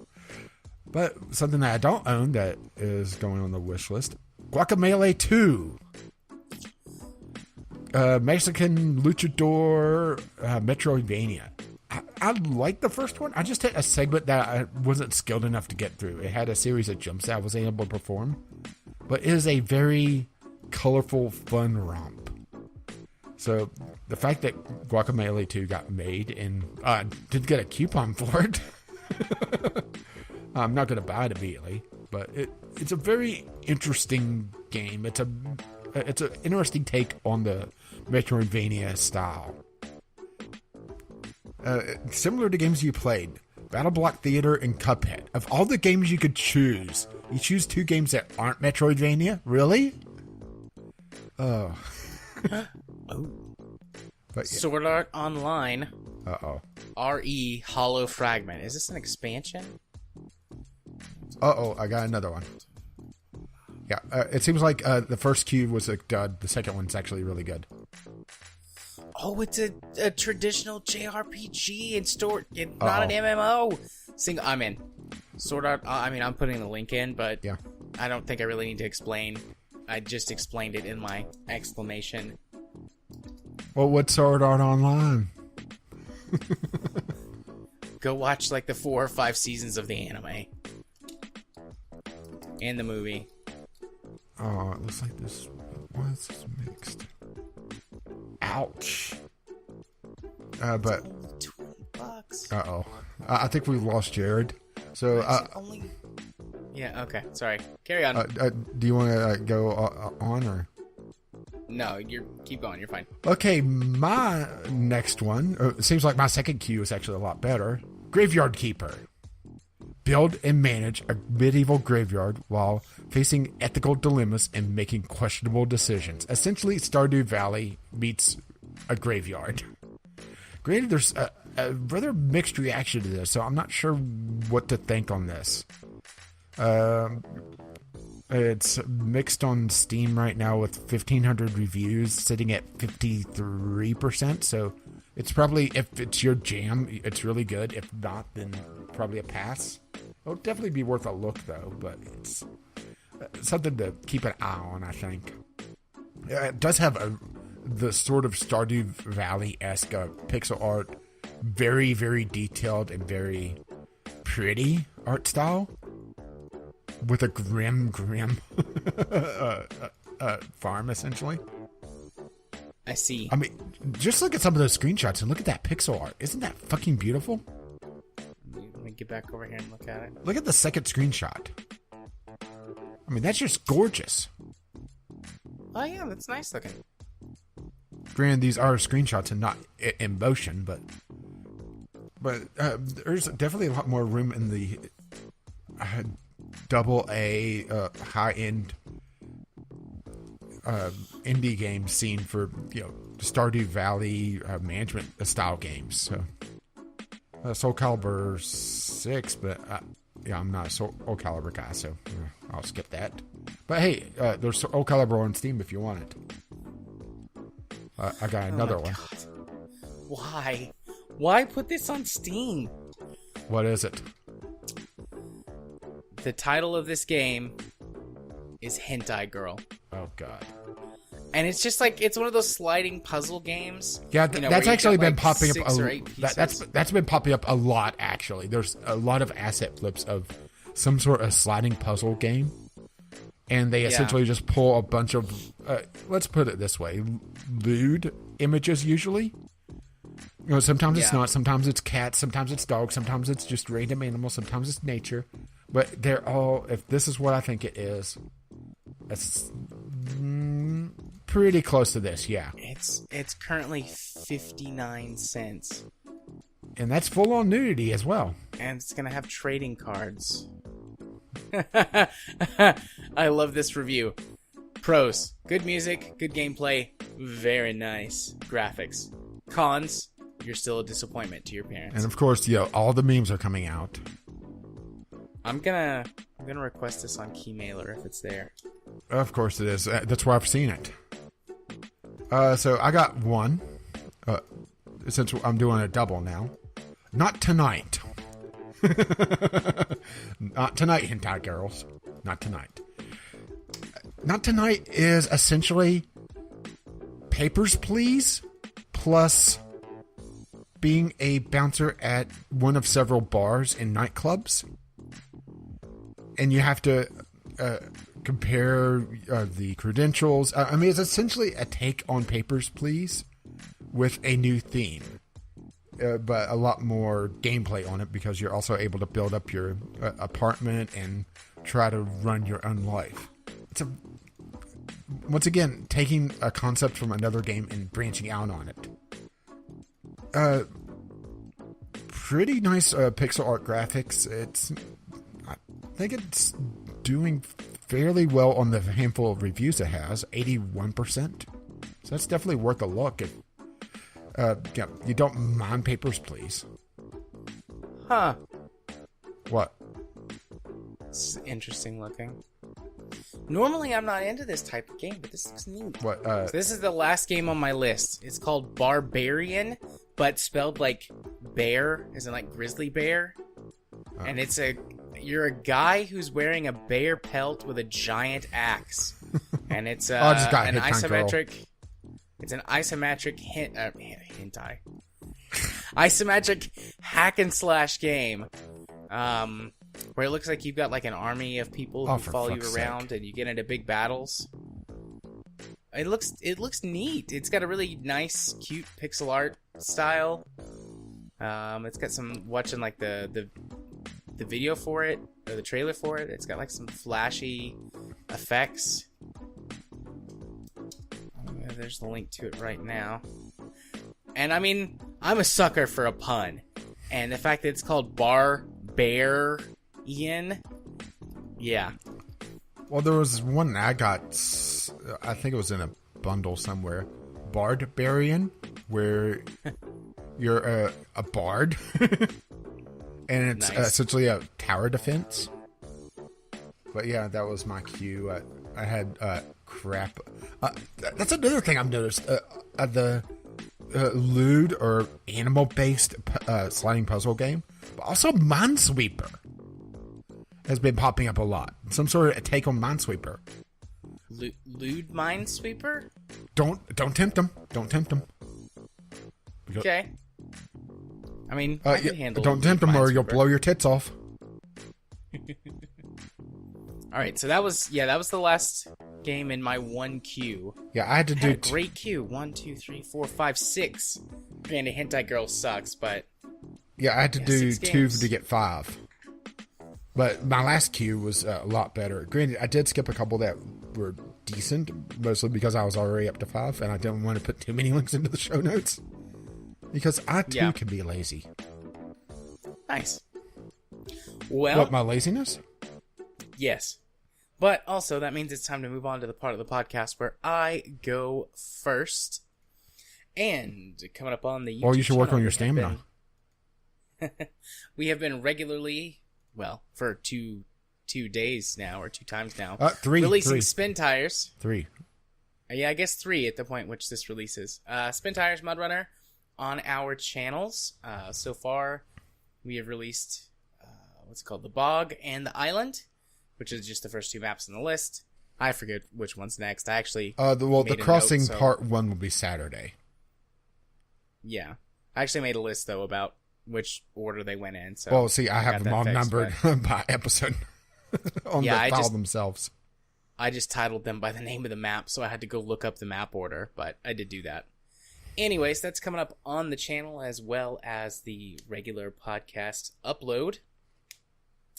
But something that I don't own that is going on the wish list: Guacamelee 2. Mexican luchador Metroidvania. I like the first one. I just hit a segment that I wasn't skilled enough to get through. It had a series of jumps that I was able to perform, but it is a very colorful, fun romp. So the fact that Guacamelee 2 got made and did get a coupon for it, I'm not going to buy it immediately, but it's a very interesting game. It's an interesting take on the Metroidvania style. Similar to games you played, Battle Block Theater and Cuphead. Of all the games you could choose, you choose two games that aren't Metroidvania? Really? Oh. Oh. But, yeah. Sword Art Online. Uh-oh. RE Hollow Fragment. Is this an expansion? Uh-oh, I got another one. Yeah, it seems like the first cube was a dud. The second one's actually really good. Oh, it's a traditional JRPG and not an MMO. I'm in. Sword Art. I'm putting the link in, but yeah. I don't think I really need to explain. I just explained it in my exclamation. Well, what's Sword Art Online? Go watch like the 4 or 5 seasons of the anime and the movie. Oh, it looks like this was mixed. Ouch. But $20. Uh-oh. I think we've lost Jared. So yeah, okay. Sorry. Carry on. Do you want to go on or? No, keep going. You're fine. Okay, my next one. It seems like my second cue is actually a lot better. Graveyard Keeper. Build and manage a medieval graveyard while facing ethical dilemmas and making questionable decisions. Essentially, Stardew Valley meets a graveyard. Granted, there's a rather mixed reaction to this, so I'm not sure what to think on this. It's mixed on Steam right now with 1,500 reviews, sitting at 53%. So it's probably, if it's your jam, it's really good. If not, then probably a pass. It'll definitely be worth a look, though. But it's something to keep an eye on, I think. It does have the sort of Stardew Valley-esque pixel art, very, very detailed and very pretty art style. With a grim farm, essentially. I see. I mean, just look at some of those screenshots and look at that pixel art. Isn't that fucking beautiful? Let me get back over here and look at it. Look at the second screenshot. I mean, that's just gorgeous. Oh, yeah, that's nice looking. Granted, these are screenshots and not in motion, but there's definitely a lot more room in the AA high-end indie game scene for Stardew Valley management style games. So Soul Calibur 6, but I'm not a Soul Calibur guy, so I'll skip that. But hey, there's Soul Calibur on Steam if you want it. I got another one. God. Why put this on Steam? What is it? The title of this game is Hentai Girl. Oh, God. And it's just like, it's one of those sliding puzzle games. Yeah, you know, that's where you actually got, been like, popping up. 6 or 8 pieces. That's been popping up a lot. Actually, there's a lot of asset flips of some sort of sliding puzzle game, and they essentially just pull a bunch of, let's put it this way, lewd images usually. You know, sometimes it's not. Sometimes it's cats. Sometimes it's dogs. Sometimes it's just random animals. Sometimes it's nature. But they're all. If this is what I think it is, it's pretty close to this. Yeah. It's currently 59 cents. And that's full on nudity as well. And it's gonna have trading cards. I love this review. Pros: good music, good gameplay, very nice graphics. Cons: you're still a disappointment to your parents. And of course, all the memes are coming out. I'm gonna request this on Keymailer if it's there. Of course it is. That's where I've seen it. So I got one. Since I'm doing a double now. Not tonight. Not tonight, hentai girls. Not tonight. Not Tonight is essentially Papers, Please plus being a bouncer at one of several bars and nightclubs. And you have to compare the credentials. I mean, it's essentially a take on Papers, Please with a new theme. But a lot more gameplay on it because you're also able to build up your apartment and try to run your own life. It's once again, taking a concept from another game and branching out on it. Pretty nice pixel art graphics. I think it's doing fairly well on the handful of reviews it has, 81%. So that's definitely worth a look. You don't mind Papers, Please. Huh. What? This is interesting looking. Normally, I'm not into this type of game, but this looks neat. What? So this is the last game on my list. It's called Barbarian, but spelled like bear, as in like grizzly bear. And you're a guy who's wearing a bear pelt with a giant axe, and it's an isometric. Girl. It's an isometric hentai. Isometric hack and slash game. Where it looks like you've got like an army of people who follow you around and you get into big battles. It looks neat. It's got a really nice, cute pixel art style. It's got some watching like the video for it or the trailer for it. It's got like some flashy effects. There's the link to it right now. And I mean, I'm a sucker for a pun. And the fact that it's called Barbarian, yeah. Well, there was one I got, I think it was in a bundle somewhere. Barbarian, where you're a bard. And it's essentially a tower defense. But yeah, that was my cue. I had crap. That's another thing I've noticed. The lewd or animal-based sliding puzzle game, but also Minesweeper has been popping up a lot. Some sort of take on Minesweeper. Lewd Minesweeper? Don't tempt them. Don't tempt them. Okay. I mean, I can handle. Don't tempt them, or you'll blow your tits off. All right, so that was the last game in my one queue. Yeah, I had to do a great queue. 1, 2, 3, 4, 5, 6. Granted, Hentai Girl sucks, but yeah, I had to do 2 to get 5. But my last queue was a lot better. Granted, I did skip a couple that were decent, mostly because I was already up to 5, and I didn't want to put too many links into the show notes because I too can be lazy. Nice. Well, what, my laziness? Yes. But also, that means it's time to move on to the part of the podcast where I go first. And coming up on the YouTube you should work on your stamina. We have been regularly, well, for two days now, or 2 times now, 3 releasing Spin Tires. 3. Yeah, I guess 3 at the point which this releases. Spin Tires Mud Runner on our channels. So far, we have released, what's it called? The Bog and the Island, which is just the first 2 maps on the list. I forget which one's next. I actually the made a Crossing note, so- Part 1 will be Saturday. Yeah. I actually made a list, though, about which order they went in. So Well, see, I have got them that all fixed, numbered by episode on Yeah, the file themselves. I just titled them by the name of the map, so I had to go look up the map order, but I did do that. Anyways, that's coming up on the channel as well as the regular podcast upload.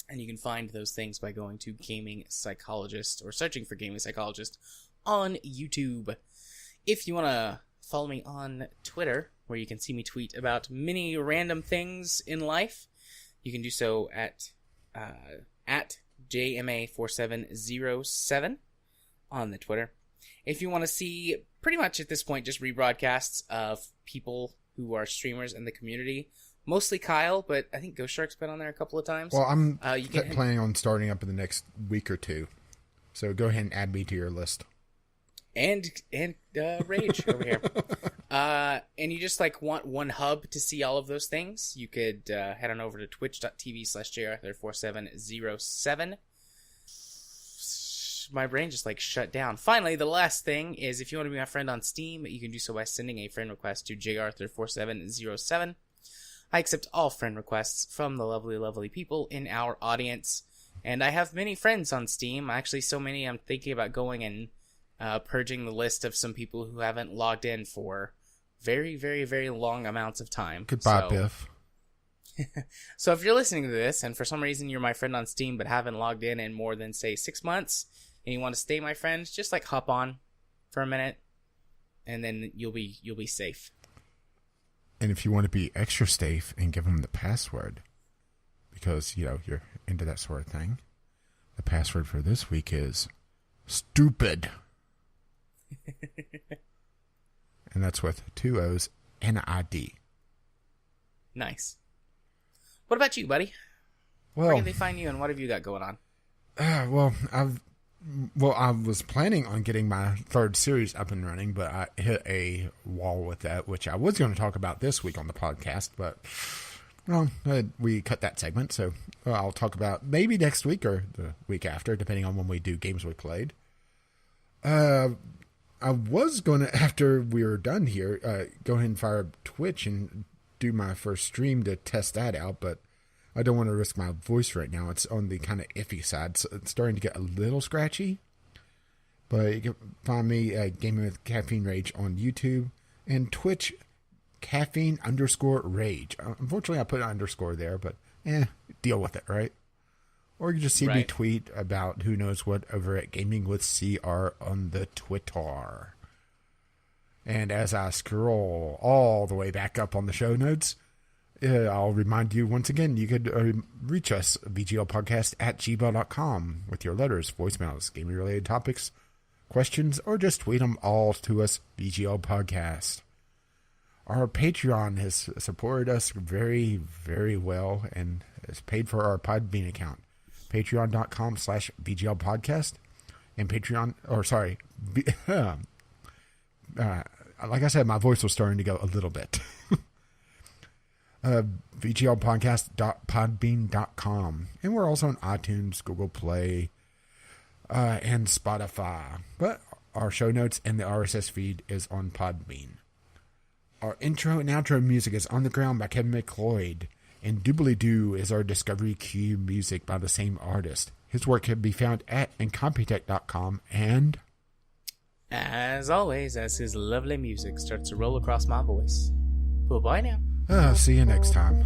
And you can find those things by going to Gaming Psychologist or searching for Gaming Psychologist on YouTube. If you want to follow me on Twitter, where you can see me tweet about many random things in life, you can do so at JMA4707 on the Twitter. If you want to see pretty much at this point just rebroadcasts of people who are streamers in the community, mostly Kyle, but I think Ghost Shark's been on there a couple of times. Well, I'm planning on starting up in the next week or two. So go ahead and add me to your list. And Rage over here. And you just like want one hub to see all of those things, you could head on over to twitch.tv/JArthur4707. My brain just like shut down. Finally, the last thing is if you want to be my friend on Steam, you can do so by sending a friend request to jarthur4707. I accept all friend requests from the lovely, lovely people in our audience. And I have many friends on Steam. Actually, so many I'm thinking about going and purging the list of some people who haven't logged in for very, very, very long amounts of time. Goodbye, Biff. So if you're listening to this and for some reason you're my friend on Steam but haven't logged in more than, say, 6 months and you want to stay my friend, just like hop on for a minute and then you'll be safe. And if you want to be extra safe and give them the password, because, you're into that sort of thing, the password for this week is stupid. And that's with 2 O's and an ID. Nice. What about you, buddy? Well, where can they find you and what have you got going on? I was planning on getting my third series up and running, but I hit a wall with that, which I was going to talk about this week on the podcast, but we cut that segment, so I'll talk about maybe next week or the week after, depending on when we do games we played. I was going to, after we were done here, go ahead and fire up Twitch and do my first stream to test that out, but I don't want to risk my voice right now. It's on the kind of iffy side, so it's starting to get a little scratchy. But you can find me Gaming with Caffeine Rage on YouTube and Twitch Caffeine_Rage. Unfortunately, I put an underscore there, but deal with it, right? Or you just see me tweet about who knows what over at Gaming with CR on the Twitter. And as I scroll all the way back up on the show notes, I'll remind you once again, you could reach us, vglpodcast@gmail.com, with your letters, voicemails, gaming-related topics, questions, or just tweet them all to us, VGL Podcast. Our Patreon has supported us very, very well and has paid for our Podbean account. Patreon.com/VGL Podcast and like I said, my voice was starting to go a little bit. VGLpodcast.podbean.com. And we're also on iTunes, Google Play, and Spotify. But our show notes and the RSS feed is on Podbean. Our intro and outro music is On the Ground by Kevin McLeod. And Doobly Doo is our Discovery Q music by the same artist. His work can be found at incompetech.com. And as always, as his lovely music starts to roll across my voice. Bye-bye now. See you next time.